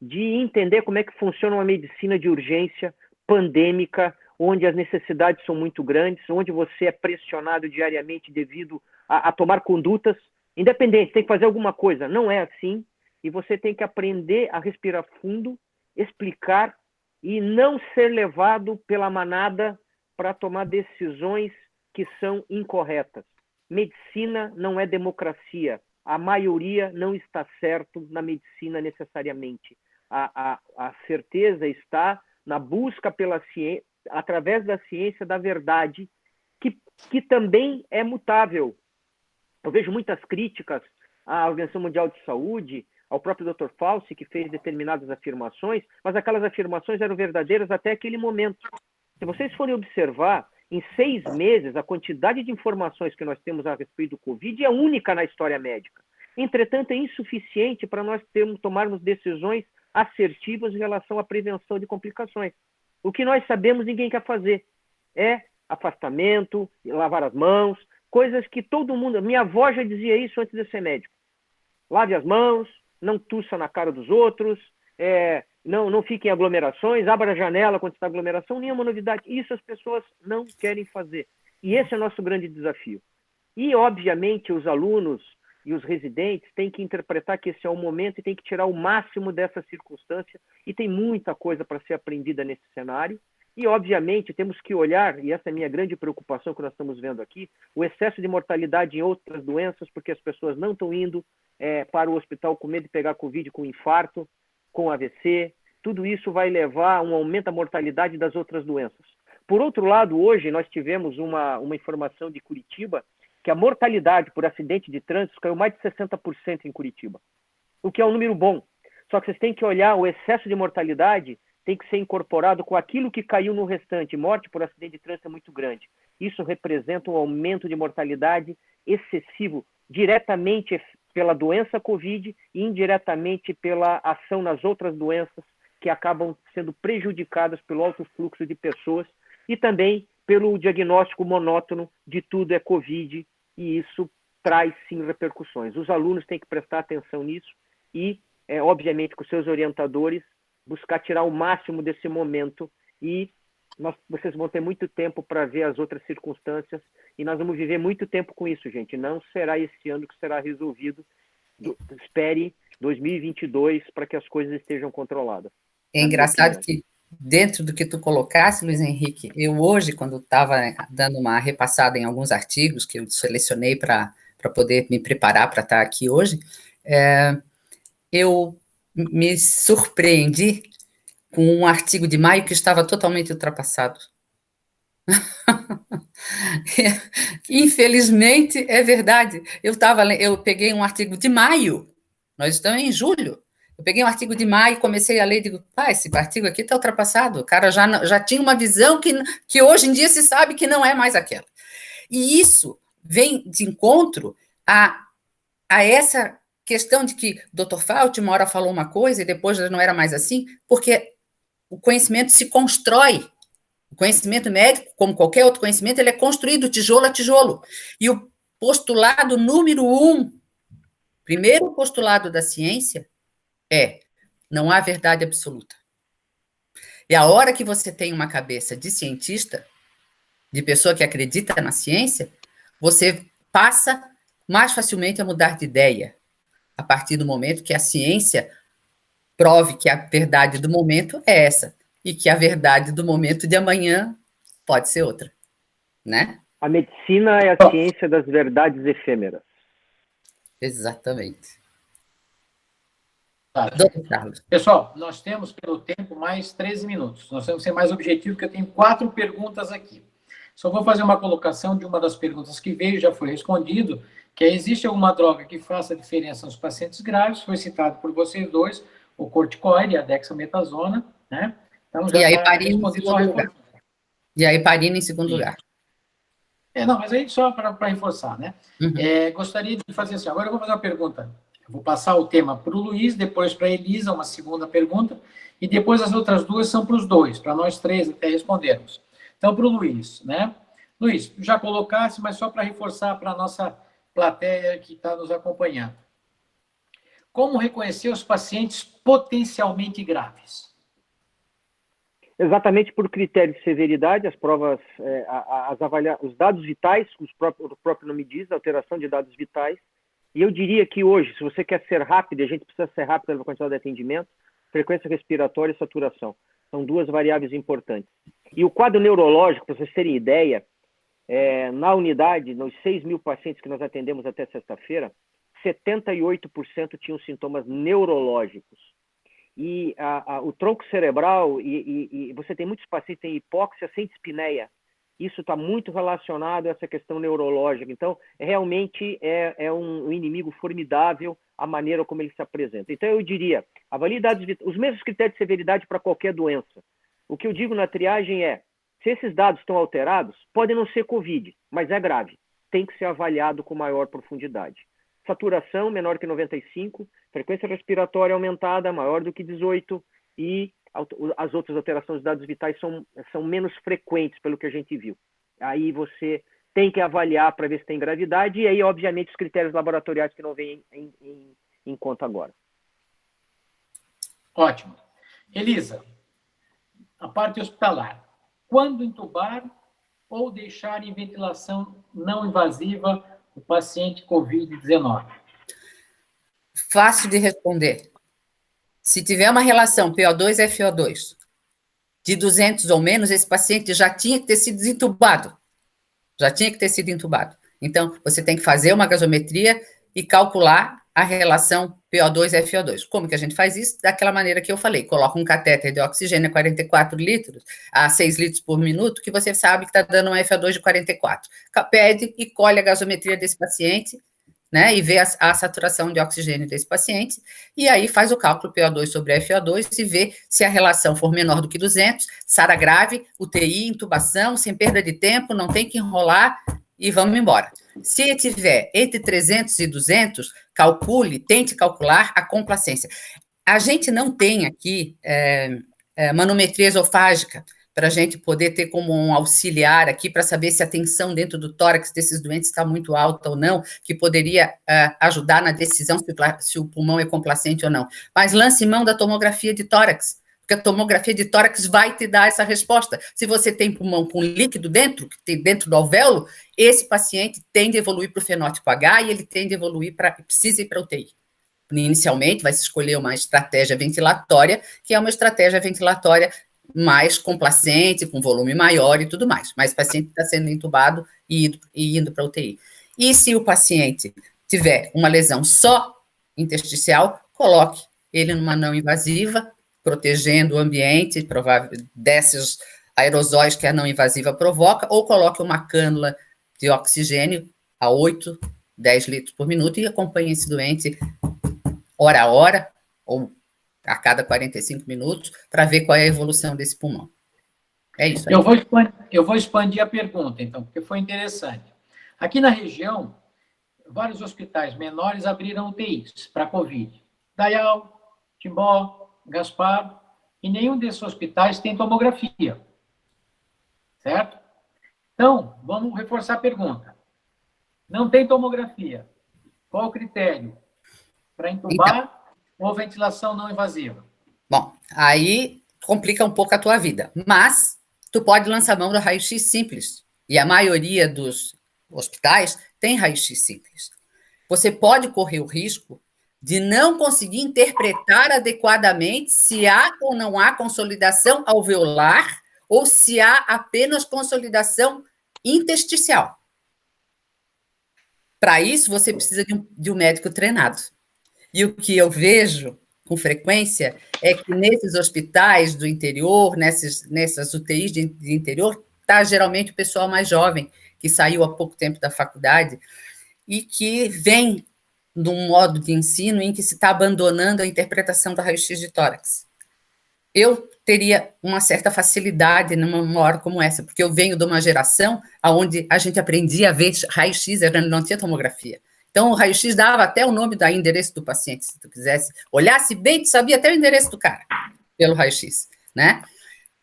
de entender como é que funciona uma medicina de urgência pandêmica, onde as necessidades são muito grandes, onde você é pressionado diariamente devido a tomar condutas independentes, tem que fazer alguma coisa. Não é assim, e você tem que aprender a respirar fundo, explicar e não ser levado pela manada para tomar decisões que são incorretas. Medicina não é democracia. A maioria não está certo na medicina necessariamente. A certeza está na busca pela ciência, através da ciência da verdade, que também é mutável. Eu vejo muitas críticas à Organização Mundial de Saúde, ao próprio Dr. Fauci, que fez determinadas afirmações, mas aquelas afirmações eram verdadeiras até aquele momento. Se vocês forem observar, em 6 meses, a quantidade de informações que nós temos a respeito do Covid é única na história médica. Entretanto, é insuficiente para nós tomarmos decisões assertivas em relação à prevenção de complicações. O que nós sabemos, ninguém quer fazer. É afastamento, lavar as mãos, coisas que todo mundo... Minha avó já dizia isso antes de ser médico. Lave as mãos, não tussa na cara dos outros, não fique em aglomerações, abra a janela quando está em aglomeração, nenhuma novidade. Isso as pessoas não querem fazer. E esse é o nosso grande desafio. E, obviamente, os alunos e os residentes têm que interpretar que esse é o momento e têm que tirar o máximo dessa circunstância, e tem muita coisa para ser aprendida nesse cenário. E, obviamente, temos que olhar, e essa é a minha grande preocupação que nós estamos vendo aqui, o excesso de mortalidade em outras doenças, porque as pessoas não estão indo para o hospital com medo de pegar Covid, com infarto, com AVC. Tudo isso vai levar a um aumento da mortalidade das outras doenças. Por outro lado, hoje nós tivemos uma informação de Curitiba, que a mortalidade por acidente de trânsito caiu mais de 60% em Curitiba, o que é um número bom. Só que vocês têm que olhar, o excesso de mortalidade tem que ser incorporado com aquilo que caiu no restante. Morte por acidente de trânsito é muito grande. Isso representa um aumento de mortalidade excessivo, diretamente pela doença Covid e indiretamente pela ação nas outras doenças que acabam sendo prejudicadas pelo alto fluxo de pessoas e também pelo diagnóstico monótono de tudo é Covid, e isso traz, sim, repercussões. Os alunos têm que prestar atenção nisso e, obviamente, com seus orientadores, buscar tirar o máximo desse momento, e vocês vão ter muito tempo para ver as outras circunstâncias, e nós vamos viver muito tempo com isso, gente. Não será esse ano que será resolvido. Espere 2022 para que as coisas estejam controladas. É engraçado que, dentro do que tu colocasse, Luiz Henrique, eu hoje, quando estava dando uma repassada em alguns artigos que eu selecionei para poder me preparar para estar aqui hoje, eu me surpreendi com um artigo de maio que estava totalmente ultrapassado. Infelizmente, é verdade. Eu peguei um artigo de maio, nós estamos em julho. Eu peguei um artigo de maio, comecei a ler e digo, esse artigo aqui está ultrapassado. O cara já tinha uma visão que hoje em dia se sabe que não é mais aquela. E isso vem de encontro a essa questão de que o Dr. Fauci uma hora falou uma coisa e depois já não era mais assim, porque o conhecimento se constrói. O conhecimento médico, como qualquer outro conhecimento, ele é construído tijolo a tijolo. E o postulado número 1, primeiro postulado da ciência, não há verdade absoluta. E a hora que você tem uma cabeça de cientista, de pessoa que acredita na ciência, você passa mais facilmente a mudar de ideia, a partir do momento que a ciência prove que a verdade do momento é essa, e que a verdade do momento de amanhã pode ser outra, né? A medicina é a ciência das verdades efêmeras. Exatamente. Tá. Doutor Carlos. Pessoal, nós temos, pelo tempo, mais 13 minutos. Nós temos que ser mais objetivo, porque eu tenho 4 perguntas aqui. Só vou fazer uma colocação de uma das perguntas que veio, já foi respondido, que é, existe alguma droga que faça diferença nos pacientes graves? Foi citado por vocês dois, o corticoide, a dexametasona, né? Então, já E a está heparina em respondido. Só segundo lugar. E a heparina em segundo lugar. Não, mas aí só para reforçar, né? Uhum. Gostaria de fazer assim, agora eu vou fazer uma pergunta. Eu vou passar o tema para o Luiz, depois para a Elisa, uma segunda pergunta, e depois as outras duas são para os dois, para nós três até respondermos. Então, para o Luiz, né? Luiz, já colocasse, mas só para reforçar para a nossa plateia que está nos acompanhando. Como reconhecer os pacientes potencialmente graves? Exatamente por critério de severidade, as provas, os dados vitais, o próprio nome diz, alteração de dados vitais. E eu diria que hoje, se você quer ser rápido, a gente precisa ser rápido na quantidade de atendimento, frequência respiratória e saturação. São 2 variáveis importantes. E o quadro neurológico, para vocês terem ideia, na unidade, nos 6.000 pacientes que nós atendemos até sexta-feira, 78% tinham sintomas neurológicos. E o tronco cerebral, e você tem muitos pacientes que têm hipóxia sem dispneia. Isso está muito relacionado a essa questão neurológica. Então, realmente é um inimigo formidável a maneira como ele se apresenta. Então, eu diria, avalie dados, os mesmos critérios de severidade para qualquer doença. O que eu digo na triagem é, se esses dados estão alterados, pode não ser Covid, mas é grave. Tem que ser avaliado com maior profundidade. Saturação menor que 95, frequência respiratória aumentada, maior do que 18, e as outras alterações de dados vitais são menos frequentes, pelo que a gente viu. Aí você tem que avaliar para ver se tem gravidade, e aí, obviamente, os critérios laboratoriais que não vêm em conta agora. Ótimo. Elisa, a parte hospitalar. Quando entubar ou deixar em ventilação não invasiva o paciente COVID-19? Fácil de responder. Se tiver uma relação PO2-FO2 de 200 ou menos, esse paciente já tinha que ter sido entubado. Já tinha que ter sido entubado. Então, você tem que fazer uma gasometria e calcular a relação PO2-FO2. Como que a gente faz isso? Daquela maneira que eu falei. Coloca um catéter de oxigênio a 44 litros, a 6 litros por minuto, que você sabe que está dando um FO2 de 44. Pede e colhe a gasometria desse paciente, né, e vê a saturação de oxigênio desse paciente, e aí faz o cálculo PO2 sobre FO2 e vê se a relação for menor do que 200, SARA grave, UTI, intubação, sem perda de tempo, não tem que enrolar, e vamos embora. Se tiver entre 300 e 200, tente calcular a complacência. A gente não tem aqui manometria esofágica, para a gente poder ter como um auxiliar aqui, para saber se a tensão dentro do tórax desses doentes está muito alta ou não, que poderia ajudar na decisão se o pulmão é complacente ou não. Mas lance mão da tomografia de tórax, porque a tomografia de tórax vai te dar essa resposta. Se você tem pulmão com líquido dentro, que tem dentro do alvéolo, esse paciente tende a evoluir para o fenótipo H e ele tende a evoluir precisa ir para UTI. Inicialmente, vai se escolher uma estratégia ventilatória, que é uma estratégia ventilatória mais complacente, com volume maior e tudo mais. Mas o paciente está sendo entubado e indo para a UTI. E se o paciente tiver uma lesão só intersticial, coloque ele numa não invasiva, protegendo o ambiente desses aerosóis que a não invasiva provoca, ou coloque uma cânula de oxigênio a 8, 10 litros por minuto e acompanhe esse doente hora a hora, ou a cada 45 minutos, para ver qual é a evolução desse pulmão. É isso aí. Eu vou expandir a pergunta, então, porque foi interessante. Aqui na região, vários hospitais menores abriram UTIs para Covid. Dayal, Timbó, Gaspar, e nenhum desses hospitais tem tomografia. Certo? Então, vamos reforçar a pergunta. Não tem tomografia. Qual o critério? Para entubar ou ventilação não invasiva? Bom, aí complica um pouco a tua vida, mas tu pode lançar mão do raio-x simples, e a maioria dos hospitais tem raio-x simples. Você pode correr o risco de não conseguir interpretar adequadamente se há ou não há consolidação alveolar, ou se há apenas consolidação intersticial. Para isso, você precisa de um médico treinado. E o que eu vejo com frequência é que nesses hospitais do interior, nessas UTIs de interior, está geralmente o pessoal mais jovem, que saiu há pouco tempo da faculdade, e que vem de um modo de ensino em que se está abandonando a interpretação da raio-x de tórax. Eu teria uma certa facilidade numa hora como essa, porque eu venho de uma geração onde a gente aprendia a ver raio-x, não tinha tomografia. Então, o raio-x dava até o nome do endereço do paciente, se tu quisesse. Olhasse bem, tu sabia até o endereço do cara, pelo raio-x, né?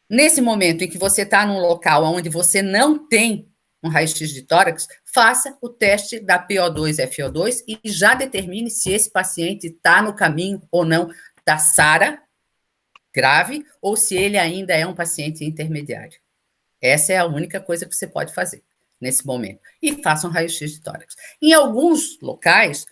Nesse momento em que você está num local onde você não tem um raio-x de tórax, faça o teste da PO2 e FO2 e já determine se esse paciente está no caminho ou não da SARA grave ou se ele ainda é um paciente intermediário. Essa é a única coisa que você pode fazer nesse momento. E faça um raio-x de tórax. Em alguns locais,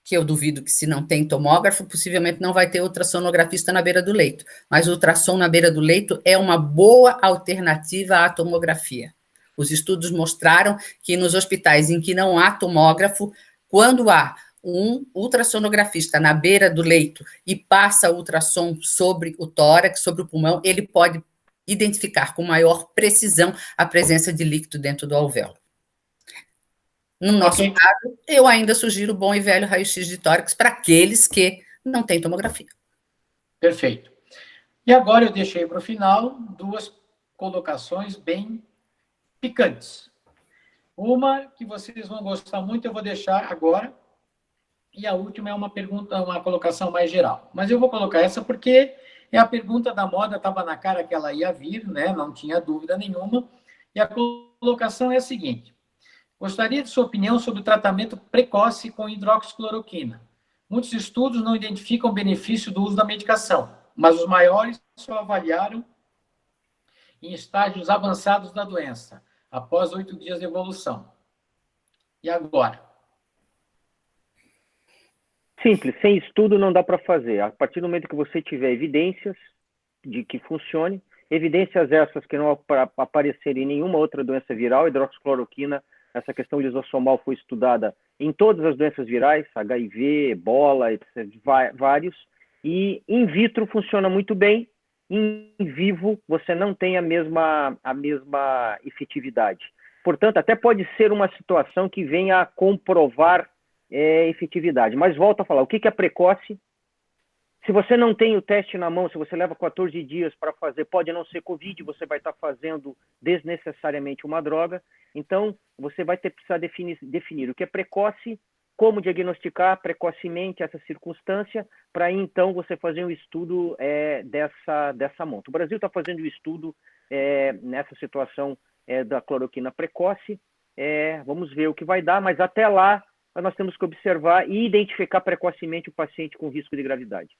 que eu duvido que se não tem tomógrafo, possivelmente não vai ter ultrassonografista na beira do leito. Mas o ultrassom na beira do leito é uma boa alternativa à tomografia. Os estudos mostraram que nos hospitais em que não há tomógrafo, quando há um ultrassonografista na beira do leito e passa ultrassom sobre o tórax, sobre o pulmão, ele pode identificar com maior precisão a presença de líquido dentro do alvéolo. No nosso caso, eu ainda sugiro o bom e velho raio-x de tórax para aqueles que não têm tomografia. Perfeito. E agora eu deixei para o final duas colocações bem picantes. Uma que vocês vão gostar muito, eu vou deixar agora, e a última é uma pergunta, uma colocação mais geral. Mas eu vou colocar essa porque é a pergunta da moda, estava na cara que ela ia vir, né? Não tinha dúvida nenhuma. E a colocação é a seguinte: gostaria de sua opinião sobre o tratamento precoce com hidroxicloroquina. Muitos estudos não identificam o benefício do uso da medicação, mas os maiores só avaliaram em estágios avançados da doença, após 8 dias de evolução. E agora? Simples, sem estudo não dá para fazer. A partir do momento que você tiver evidências de que funcione, evidências essas que não aparecerem em nenhuma outra doença viral, hidroxicloroquina, essa questão lisossomal foi estudada em todas as doenças virais, HIV, ebola, etc., vários, e in vitro funciona muito bem, em vivo você não tem a mesma efetividade. Portanto, até pode ser uma situação que venha a comprovar efetividade. Mas volto a falar, o que é precoce? Se você não tem o teste na mão, se você leva 14 dias para fazer, pode não ser Covid, você vai estar fazendo desnecessariamente uma droga. Então, você vai precisar definir o que é precoce, como diagnosticar precocemente essa circunstância, para aí, então, você fazer um estudo dessa monta. O Brasil está fazendo um estudo nessa situação da cloroquina precoce. Vamos ver o que vai dar, mas até lá, nós temos que observar e identificar precocemente o paciente com risco de gravidade.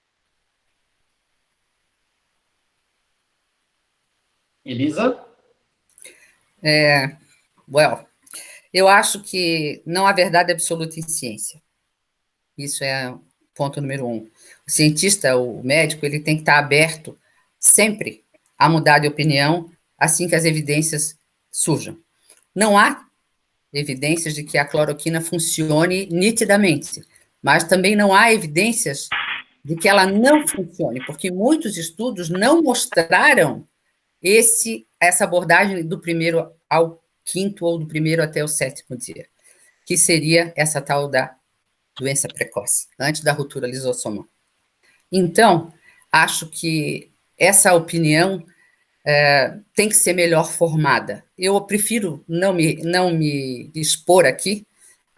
Elisa? Eu acho que não há verdade absoluta em ciência. Isso é o ponto número 1. O cientista, o médico, ele tem que estar aberto sempre a mudar de opinião assim que as evidências surjam. Não há evidências de que a cloroquina funcione nitidamente, mas também não há evidências de que ela não funcione, porque muitos estudos não mostraram essa abordagem do primeiro ao quinto ou do primeiro até o 7º dia, que seria essa tal da doença precoce, antes da ruptura lisossomal. Então, acho que essa opinião tem que ser melhor formada. Eu prefiro não me expor aqui,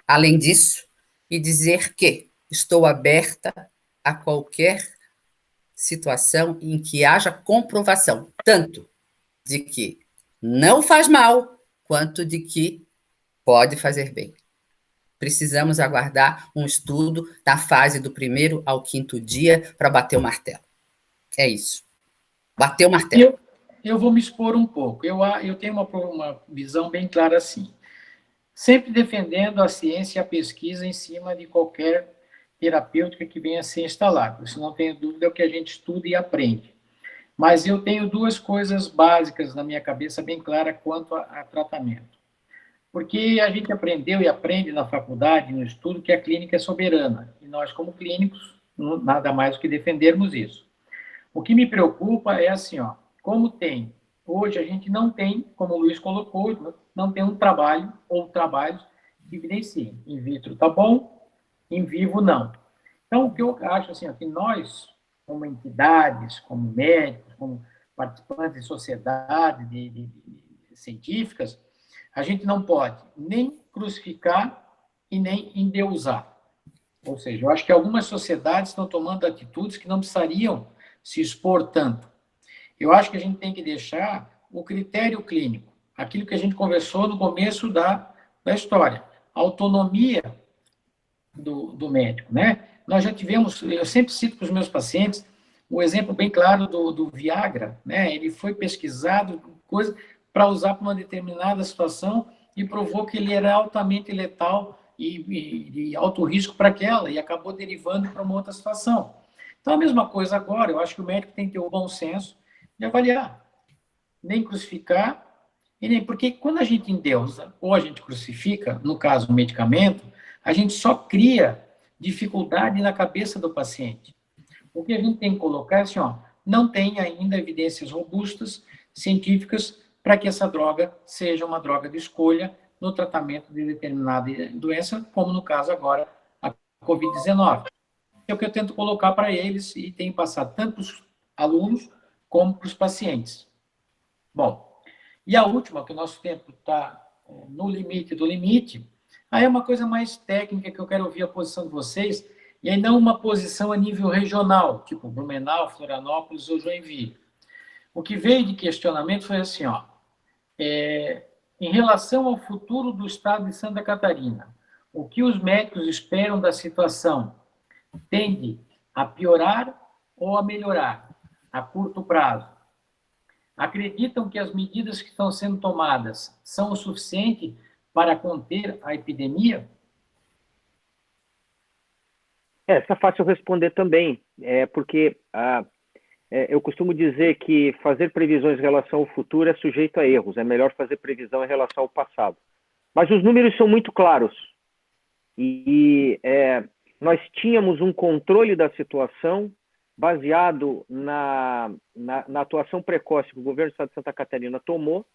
além disso, e dizer que estou aberta a qualquer situação em que haja comprovação, tanto de que não faz mal, quanto de que pode fazer bem. Precisamos aguardar um estudo da fase do 1º ao 5º dia para bater o martelo. É isso. Bater o martelo. Eu vou me expor um pouco. Eu tenho uma visão bem clara assim. Sempre defendendo a ciência e a pesquisa em cima de qualquer terapêutica que venha a ser instalada. Isso não tenho dúvida, é o que a gente estuda e aprende. Mas eu tenho duas coisas básicas na minha cabeça bem clara quanto a tratamento. Porque a gente aprendeu e aprende na faculdade, no estudo, que a clínica é soberana. E nós, como clínicos, nada mais do que defendermos isso. O que me preocupa é assim, ó, como tem, hoje a gente não tem, como o Luiz colocou, não tem um trabalho ou trabalhos que evidenciem. In vitro tá bom, in vivo não. Então, o que eu acho assim, ó, que nós, como entidades, como médicos, como participantes de sociedades científicas, a gente não pode nem crucificar e nem endeusar. Ou seja, eu acho que algumas sociedades estão tomando atitudes que não precisariam se expor tanto. Eu acho que a gente tem que deixar o critério clínico, aquilo que a gente conversou no começo da história, a autonomia do médico, né? Nós já tivemos, eu sempre cito para os meus pacientes, o exemplo bem claro do Viagra, né? Ele foi pesquisado, coisa para usar para uma determinada situação e provou que ele era altamente letal e de alto risco para aquela, e acabou derivando para uma outra situação. Então, a mesma coisa agora, eu acho que o médico tem que ter o bom senso de avaliar, nem crucificar, e nem porque quando a gente endeusa ou a gente crucifica, no caso, o medicamento, a gente só cria dificuldade na cabeça do paciente. O que a gente tem que colocar é assim, ó, não tem ainda evidências robustas, científicas, para que essa droga seja uma droga de escolha no tratamento de determinada doença, como no caso agora a Covid-19. É o que eu tento colocar para eles e tenho passado tanto para os alunos como para os pacientes. Bom, e a última, que o nosso tempo está no limite do limite, aí é uma coisa mais técnica que eu quero ouvir a posição de vocês, e aí não uma posição a nível regional, tipo Blumenau, Florianópolis ou Joinville. O que veio de questionamento foi assim, ó, em relação ao futuro do estado de Santa Catarina, o que os médicos esperam da situação? Tende a piorar ou a melhorar a curto prazo? Acreditam que as medidas que estão sendo tomadas são o suficiente para conter a epidemia? Essa é fácil responder também, porque eu costumo dizer que fazer previsões em relação ao futuro é sujeito a erros, é melhor fazer previsão em relação ao passado. Mas os números são muito claros e nós tínhamos um controle da situação baseado na atuação precoce que o governo do estado de Santa Catarina tomou,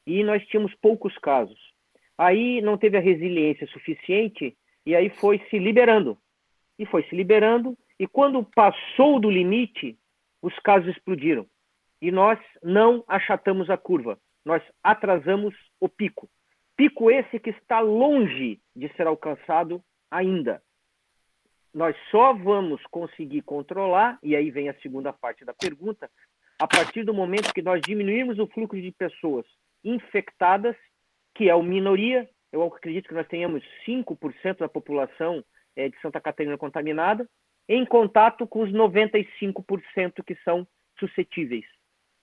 e nós tínhamos poucos casos. Aí não teve a resiliência suficiente e aí foi se liberando. E quando passou do limite, os casos explodiram. E nós não achatamos a curva, nós atrasamos o pico. Pico esse que está longe de ser alcançado ainda. Nós só vamos conseguir controlar, e aí vem a segunda parte da pergunta, a partir do momento que nós diminuirmos o fluxo de pessoas infectadas, que é a minoria. Eu acredito que nós tenhamos 5% da população de Santa Catarina contaminada, em contato com os 95% que são suscetíveis.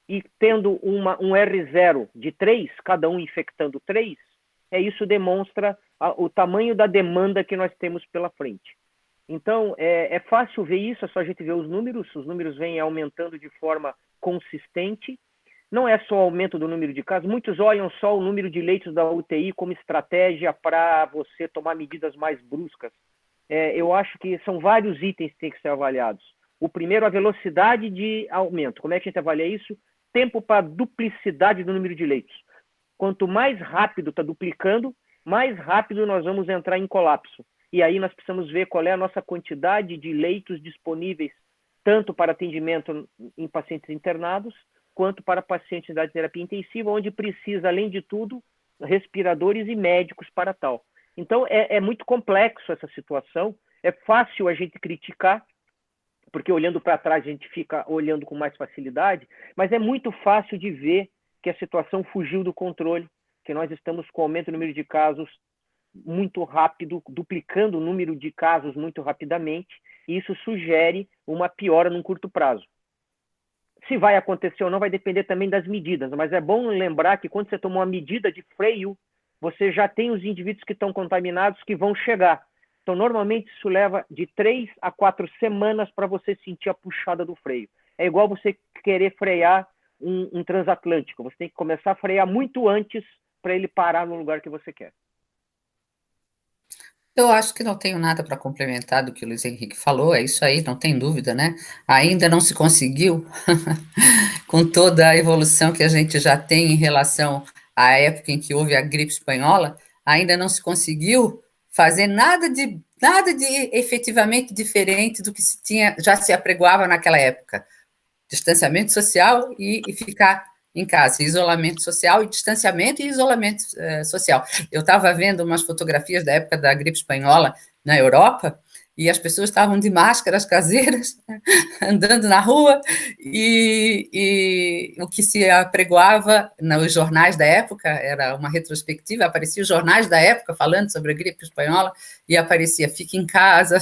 E tendo um R0 de 3, cada um infectando 3, isso demonstra o tamanho da demanda que nós temos pela frente. Então, é fácil ver isso, é só a gente ver os números vêm aumentando de forma consistente. Não é só o aumento do número de casos, muitos olham só o número de leitos da UTI como estratégia para você tomar medidas mais bruscas. Eu acho que são vários itens que têm que ser avaliados. O primeiro, a velocidade de aumento. Como é que a gente avalia isso? Tempo para duplicidade do número de leitos. Quanto mais rápido está duplicando, mais rápido nós vamos entrar em colapso. E aí nós precisamos ver qual é a nossa quantidade de leitos disponíveis, tanto para atendimento em pacientes internados, quanto para pacientes da terapia intensiva, onde precisa, além de tudo, respiradores e médicos para tal. Então, é muito complexo essa situação. É fácil a gente criticar, porque olhando para trás a gente fica olhando com mais facilidade, mas é muito fácil de ver que a situação fugiu do controle, que nós estamos com aumento do número de casos muito rápido, duplicando o número de casos muito rapidamente, e isso sugere uma piora num curto prazo. Se vai acontecer ou não vai depender também das medidas, mas é bom lembrar que quando você toma uma medida de freio, você já tem os indivíduos que estão contaminados que vão chegar. Então, normalmente, isso leva de 3 a 4 semanas para você sentir a puxada do freio. É igual você querer frear um transatlântico. Você tem que começar a frear muito antes para ele parar no lugar que você quer. Eu acho que não tenho nada para complementar do que o Luiz Henrique falou, é isso aí, não tem dúvida, né? Ainda não se conseguiu, com toda a evolução que a gente já tem em relação à época em que houve a gripe espanhola, ainda não se conseguiu fazer nada de efetivamente diferente do que se tinha, já se apregoava naquela época. Distanciamento social e ficar em casa, isolamento social e distanciamento e isolamento social. Eu estava vendo umas fotografias da época da gripe espanhola na Europa e as pessoas estavam de máscaras caseiras, andando na rua, e o que se apregoava nos jornais da época, era uma retrospectiva, aparecia os jornais da época falando sobre a gripe espanhola, e aparecia, fique em casa,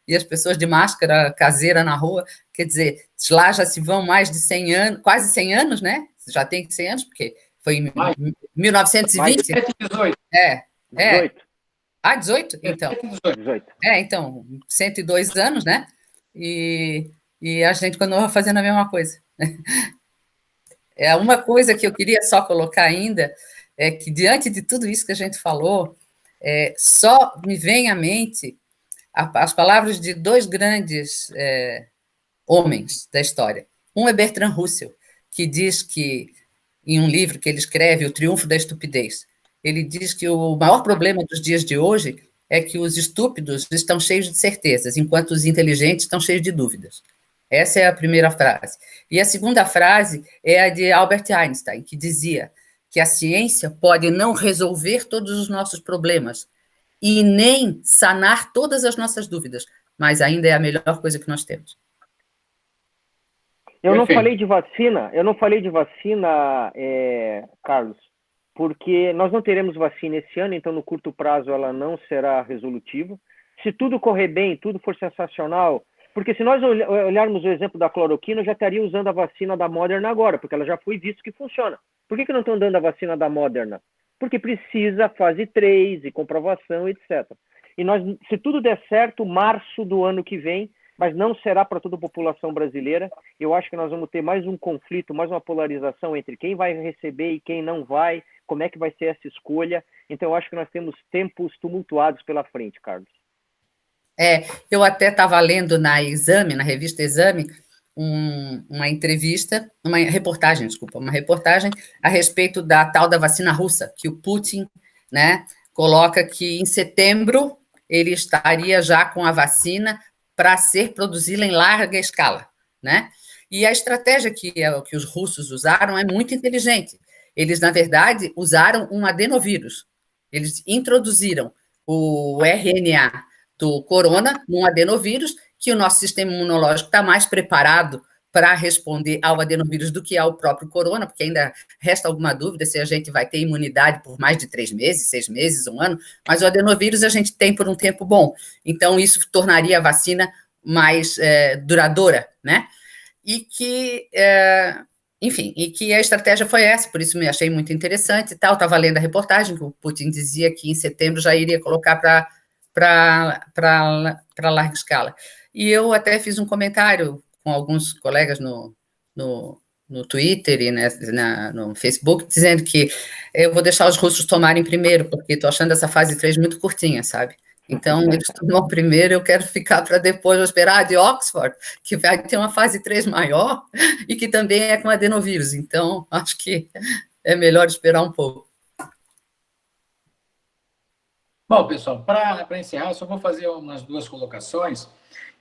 e as pessoas de máscara caseira na rua, quer dizer, lá já se vão mais de 100 anos, quase 100 anos, né? Já tem 100 anos, porque foi em 1920. 18. É. 18. 18? Então. 18. Então, 102 anos, né? E a gente continua fazendo a mesma coisa. Uma coisa que eu queria só colocar ainda é que, diante de tudo isso que a gente falou, só me vem à mente as palavras de dois grandes homens da história. Um é Bertrand Russell, que diz que, em um livro que ele escreve, O Triunfo da Estupidez, ele diz que o maior problema dos dias de hoje é que os estúpidos estão cheios de certezas, enquanto os inteligentes estão cheios de dúvidas. Essa é a primeira frase. E a segunda frase é a de Albert Einstein, que dizia que a ciência pode não resolver todos os nossos problemas e nem sanar todas as nossas dúvidas, mas ainda é a melhor coisa que nós temos. Eu não falei de vacina, Carlos, porque nós não teremos vacina esse ano, então no curto prazo ela não será resolutiva. Se tudo correr bem, tudo for sensacional, porque se nós olharmos o exemplo da cloroquina, eu já estaria usando a vacina da Moderna agora, porque ela já foi visto que funciona. Por que não estão dando a vacina da Moderna? Porque precisa fase 3 e comprovação, etc. E nós, se tudo der certo, março do ano que vem, mas não será para toda a população brasileira. Eu acho que nós vamos ter mais um conflito, mais uma polarização entre quem vai receber e quem não vai, como é que vai ser essa escolha. Então, eu acho que nós temos tempos tumultuados pela frente, Carlos. Eu até estava lendo na revista Exame, uma reportagem a respeito da tal da vacina russa, que o Putin, né, coloca que em setembro ele estaria já com a vacina para ser produzida em larga escala, né? E a estratégia que os russos usaram é muito inteligente. Eles, na verdade, usaram um adenovírus. Eles introduziram o RNA do corona num adenovírus, que o nosso sistema imunológico está mais preparado para responder ao adenovírus do que ao próprio corona, porque ainda resta alguma dúvida se a gente vai ter imunidade por mais de 3 meses, 6 meses, 1 ano, mas o adenovírus a gente tem por um tempo bom. Então, isso tornaria a vacina mais duradoura, né? E que, enfim, e que a estratégia foi essa, por isso me achei muito interessante e tal. Estava lendo a reportagem que o Putin dizia que em setembro já iria colocar para larga escala. E eu até fiz um comentário com alguns colegas no Twitter e no Facebook, dizendo que eu vou deixar os russos tomarem primeiro, porque estou achando essa fase 3 muito curtinha, sabe? Então, eles tomam primeiro, eu quero ficar para depois, vou esperar de Oxford, que vai ter uma fase 3 maior e que também é com adenovírus. Então, acho que é melhor esperar um pouco. Bom, pessoal, para encerrar, eu só vou fazer umas 2 colocações.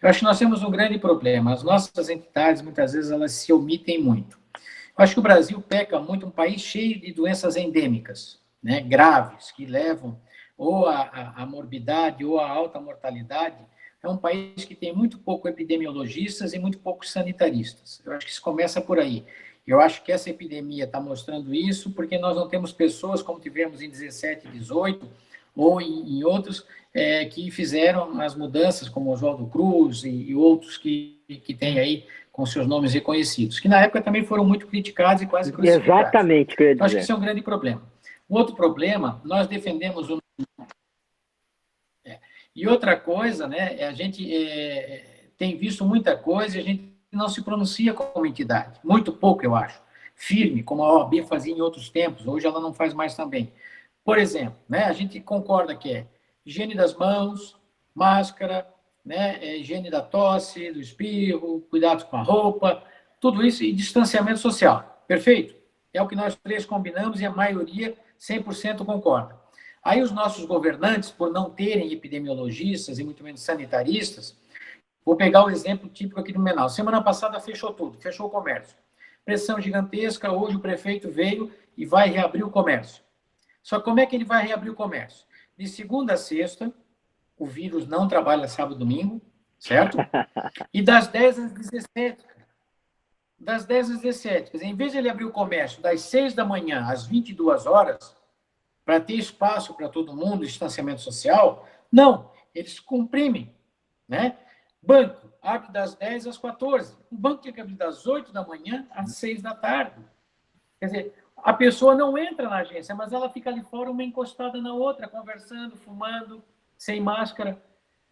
Eu acho que nós temos um grande problema. As nossas entidades, muitas vezes, elas se omitem muito. Eu acho que o Brasil peca muito, um país cheio de doenças endêmicas, né, graves, que levam ou a morbidade ou a alta mortalidade. É um país que tem muito pouco epidemiologistas e muito poucos sanitaristas. Eu acho que isso começa por aí. Eu acho que essa epidemia está mostrando isso porque nós não temos pessoas como tivemos em 17, 18, ou em outros que fizeram as mudanças, como Oswaldo Cruz e outros que têm aí com seus nomes reconhecidos, que na época também foram muito criticados e quase crucificados. Exatamente, que eu ia dizer. Acho que isso é um grande problema. O outro problema, nós defendemos o... E outra coisa, né, a gente tem visto muita coisa e a gente não se pronuncia como entidade. Muito pouco, eu acho. firme, como a OAB fazia em outros tempos, hoje ela não faz mais também. Por exemplo, né, a gente concorda que é higiene das mãos, máscara, né, higiene da tosse, do espirro, cuidados com a roupa, tudo isso e distanciamento social. Perfeito? É o que nós três combinamos e a maioria 100% concorda. Aí os nossos governantes, por não terem epidemiologistas e muito menos sanitaristas, vou pegar o exemplo típico aqui do Manaus. Semana passada fechou tudo, fechou o comércio. Pressão gigantesca, hoje o prefeito veio e vai reabrir o comércio. Só como é que ele vai reabrir o comércio? De segunda a sexta, o vírus não trabalha sábado e domingo, certo? E das 10 às 17. Das 10 às 17. Quer dizer, em vez de ele abrir o comércio das 6 da manhã às 22 horas, para ter espaço para todo mundo, distanciamento social, não, eles comprimem, né? Banco, abre das 10 às 14. O banco tinha que abrir das 8 da manhã às 6 da tarde. Quer dizer, a pessoa não entra na agência, mas ela fica ali fora, uma encostada na outra, conversando, fumando, sem máscara.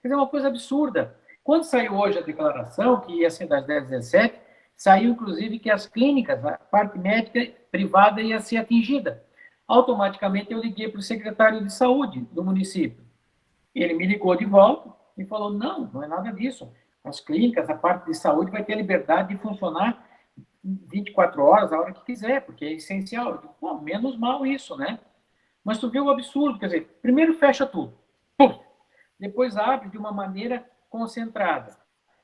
Quer dizer, é uma coisa absurda. Quando saiu hoje a declaração, que ia ser das 10 às 17, saiu, inclusive, que as clínicas, a parte médica privada ia ser atingida. Automaticamente, eu liguei para o secretário de saúde do município. Ele me ligou de volta e falou, não é nada disso. As clínicas, a parte de saúde vai ter a liberdade de funcionar 24 horas, a hora que quiser, porque é essencial. Eu digo, pô, menos mal isso, né? Mas tu vê o absurdo, quer dizer, primeiro fecha tudo, pum, depois abre de uma maneira concentrada.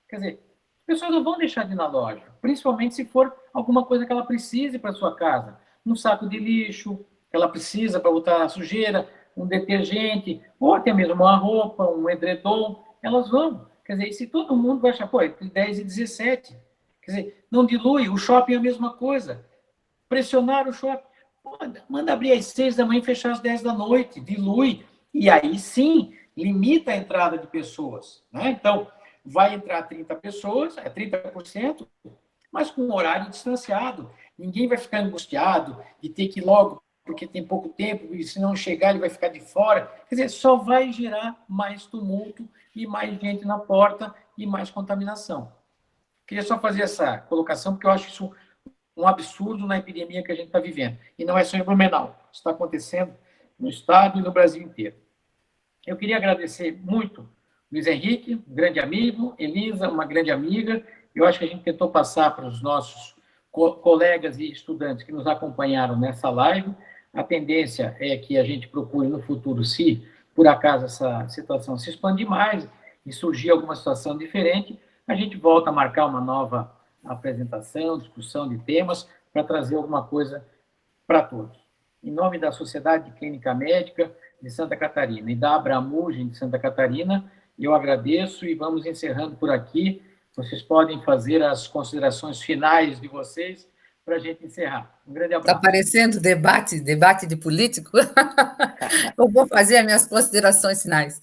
Quer dizer, as pessoas não vão deixar de ir na loja, principalmente se for alguma coisa que ela precise para sua casa, um saco de lixo, que ela precisa para botar a sujeira, um detergente, ou até mesmo uma roupa, um edredom, elas vão. Quer dizer, se todo mundo vai achar, pô, entre 10 e 17, quer dizer, não dilui, o shopping é a mesma coisa. Pressionar o shopping, pô, manda abrir às 6 da manhã e fechar às 10 da noite, dilui, e aí sim, limita a entrada de pessoas, né? Então, vai entrar 30 pessoas, é 30%, mas com um horário distanciado. Ninguém vai ficar angustiado de ter que ir logo, porque tem pouco tempo, e se não chegar, ele vai ficar de fora. Quer dizer, só vai gerar mais tumulto e mais gente na porta e mais contaminação. Queria só fazer essa colocação, porque eu acho isso um absurdo na epidemia que a gente está vivendo. E não é só em Blumenau, isso está acontecendo no estado e no Brasil inteiro. Eu queria agradecer muito Luiz Henrique, um grande amigo, Elisa, uma grande amiga. Eu acho que a gente tentou passar para os nossos colegas e estudantes que nos acompanharam nessa live. A tendência é que a gente procure no futuro, se por acaso essa situação se expandir mais e surgir alguma situação diferente, a gente volta a marcar uma nova apresentação, discussão de temas, para trazer alguma coisa para todos. Em nome da Sociedade de Clínica Médica de Santa Catarina e da Abramugem de Santa Catarina, eu agradeço e vamos encerrando por aqui. Vocês podem fazer as considerações finais de vocês para a gente encerrar. Um grande abraço. Está parecendo debate de político? Eu vou fazer as minhas considerações finais.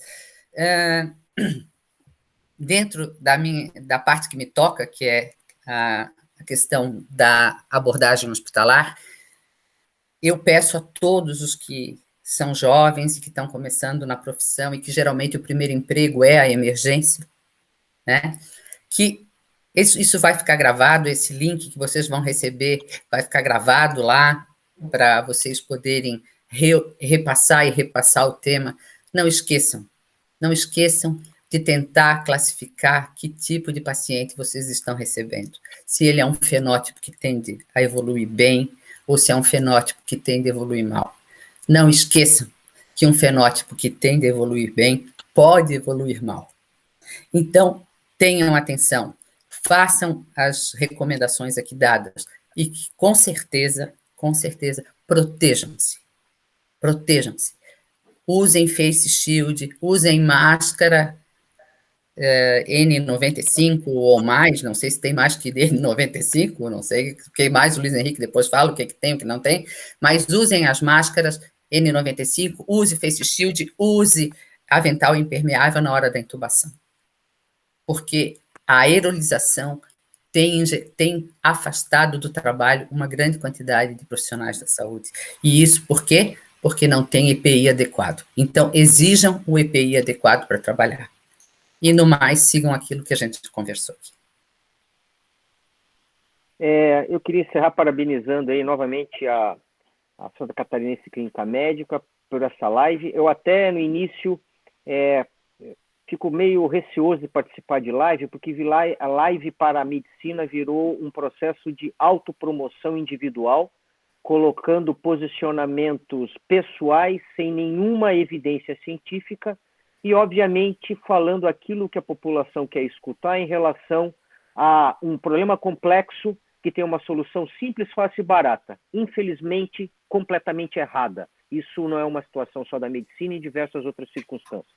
Dentro da parte que me toca, que é a questão da abordagem hospitalar, eu peço a todos os que são jovens e que estão começando na profissão e que geralmente o primeiro emprego é a emergência, né, que isso vai ficar gravado, esse link que vocês vão receber vai ficar gravado lá para vocês poderem repassar e repassar o tema. Não esqueçam de tentar classificar que tipo de paciente vocês estão recebendo. Se ele é um fenótipo que tende a evoluir bem, ou se é um fenótipo que tende a evoluir mal. Não esqueçam que um fenótipo que tende a evoluir bem pode evoluir mal. Então, tenham atenção, façam as recomendações aqui dadas e que, com certeza, protejam-se. Protejam-se. Usem face shield, usem máscara N95 ou mais, não sei se tem mais que N95, não sei, que mais o Luiz Henrique depois fala o que tem, o que não tem, mas usem as máscaras N95, use face shield, use avental impermeável na hora da intubação. Porque a aerolização tem afastado do trabalho uma grande quantidade de profissionais da saúde. E isso por quê? Porque não tem EPI adequado. Então, exijam o EPI adequado para trabalhar. E, no mais, sigam aquilo que a gente conversou aqui. Eu queria encerrar parabenizando aí novamente a Santa Catarinense Clínica Médica por essa live. Eu até no início fico meio receoso de participar de live, porque a live para a medicina virou um processo de autopromoção individual, colocando posicionamentos pessoais sem nenhuma evidência científica e, obviamente, falando aquilo que a população quer escutar em relação a um problema complexo que tem uma solução simples, fácil e barata. Infelizmente, completamente errada. Isso não é uma situação só da medicina e diversas outras circunstâncias.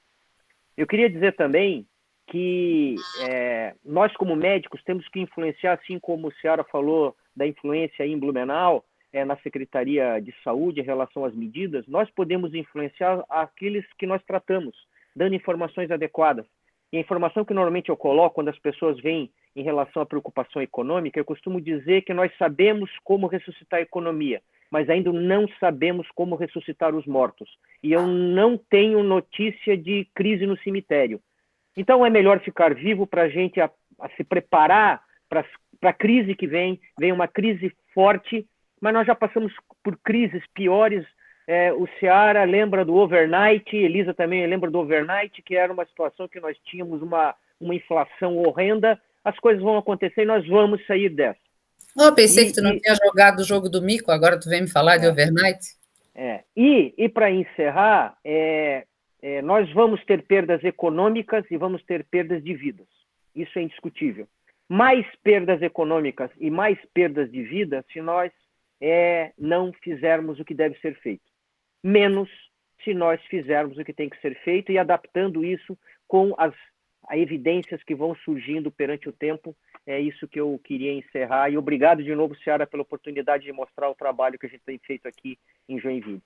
Eu queria dizer também que nós, como médicos, temos que influenciar, assim como o Seara falou da influência em Blumenau, na Secretaria de Saúde em relação às medidas, nós podemos influenciar aqueles que nós tratamos, dando informações adequadas. E a informação que normalmente eu coloco quando as pessoas vêm em relação à preocupação econômica, eu costumo dizer que nós sabemos como ressuscitar a economia, mas ainda não sabemos como ressuscitar os mortos. E eu não tenho notícia de crise no cemitério. Então é melhor ficar vivo para a gente a se preparar para a crise que vem uma crise forte, mas nós já passamos por crises piores. O Seara lembra do overnight, Elisa também lembra do overnight, que era uma situação que nós tínhamos uma inflação horrenda. As coisas vão acontecer e nós vamos sair dessa. Oh, pensei que tu não tinha jogado o jogo do mico, agora tu vem me falar de overnight. E para encerrar, nós vamos ter perdas econômicas e vamos ter perdas de vidas. Isso é indiscutível. Mais perdas econômicas e mais perdas de vida se nós não fizermos o que deve ser feito. Menos se nós fizermos o que tem que ser feito e adaptando isso com as evidências que vão surgindo perante o tempo. É isso que eu queria encerrar. E obrigado de novo, Seara, pela oportunidade de mostrar o trabalho que a gente tem feito aqui em Joinville.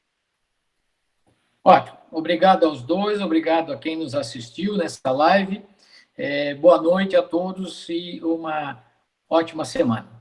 Ótimo. Obrigado aos dois, obrigado a quem nos assistiu nessa live. Boa noite a todos e uma ótima semana.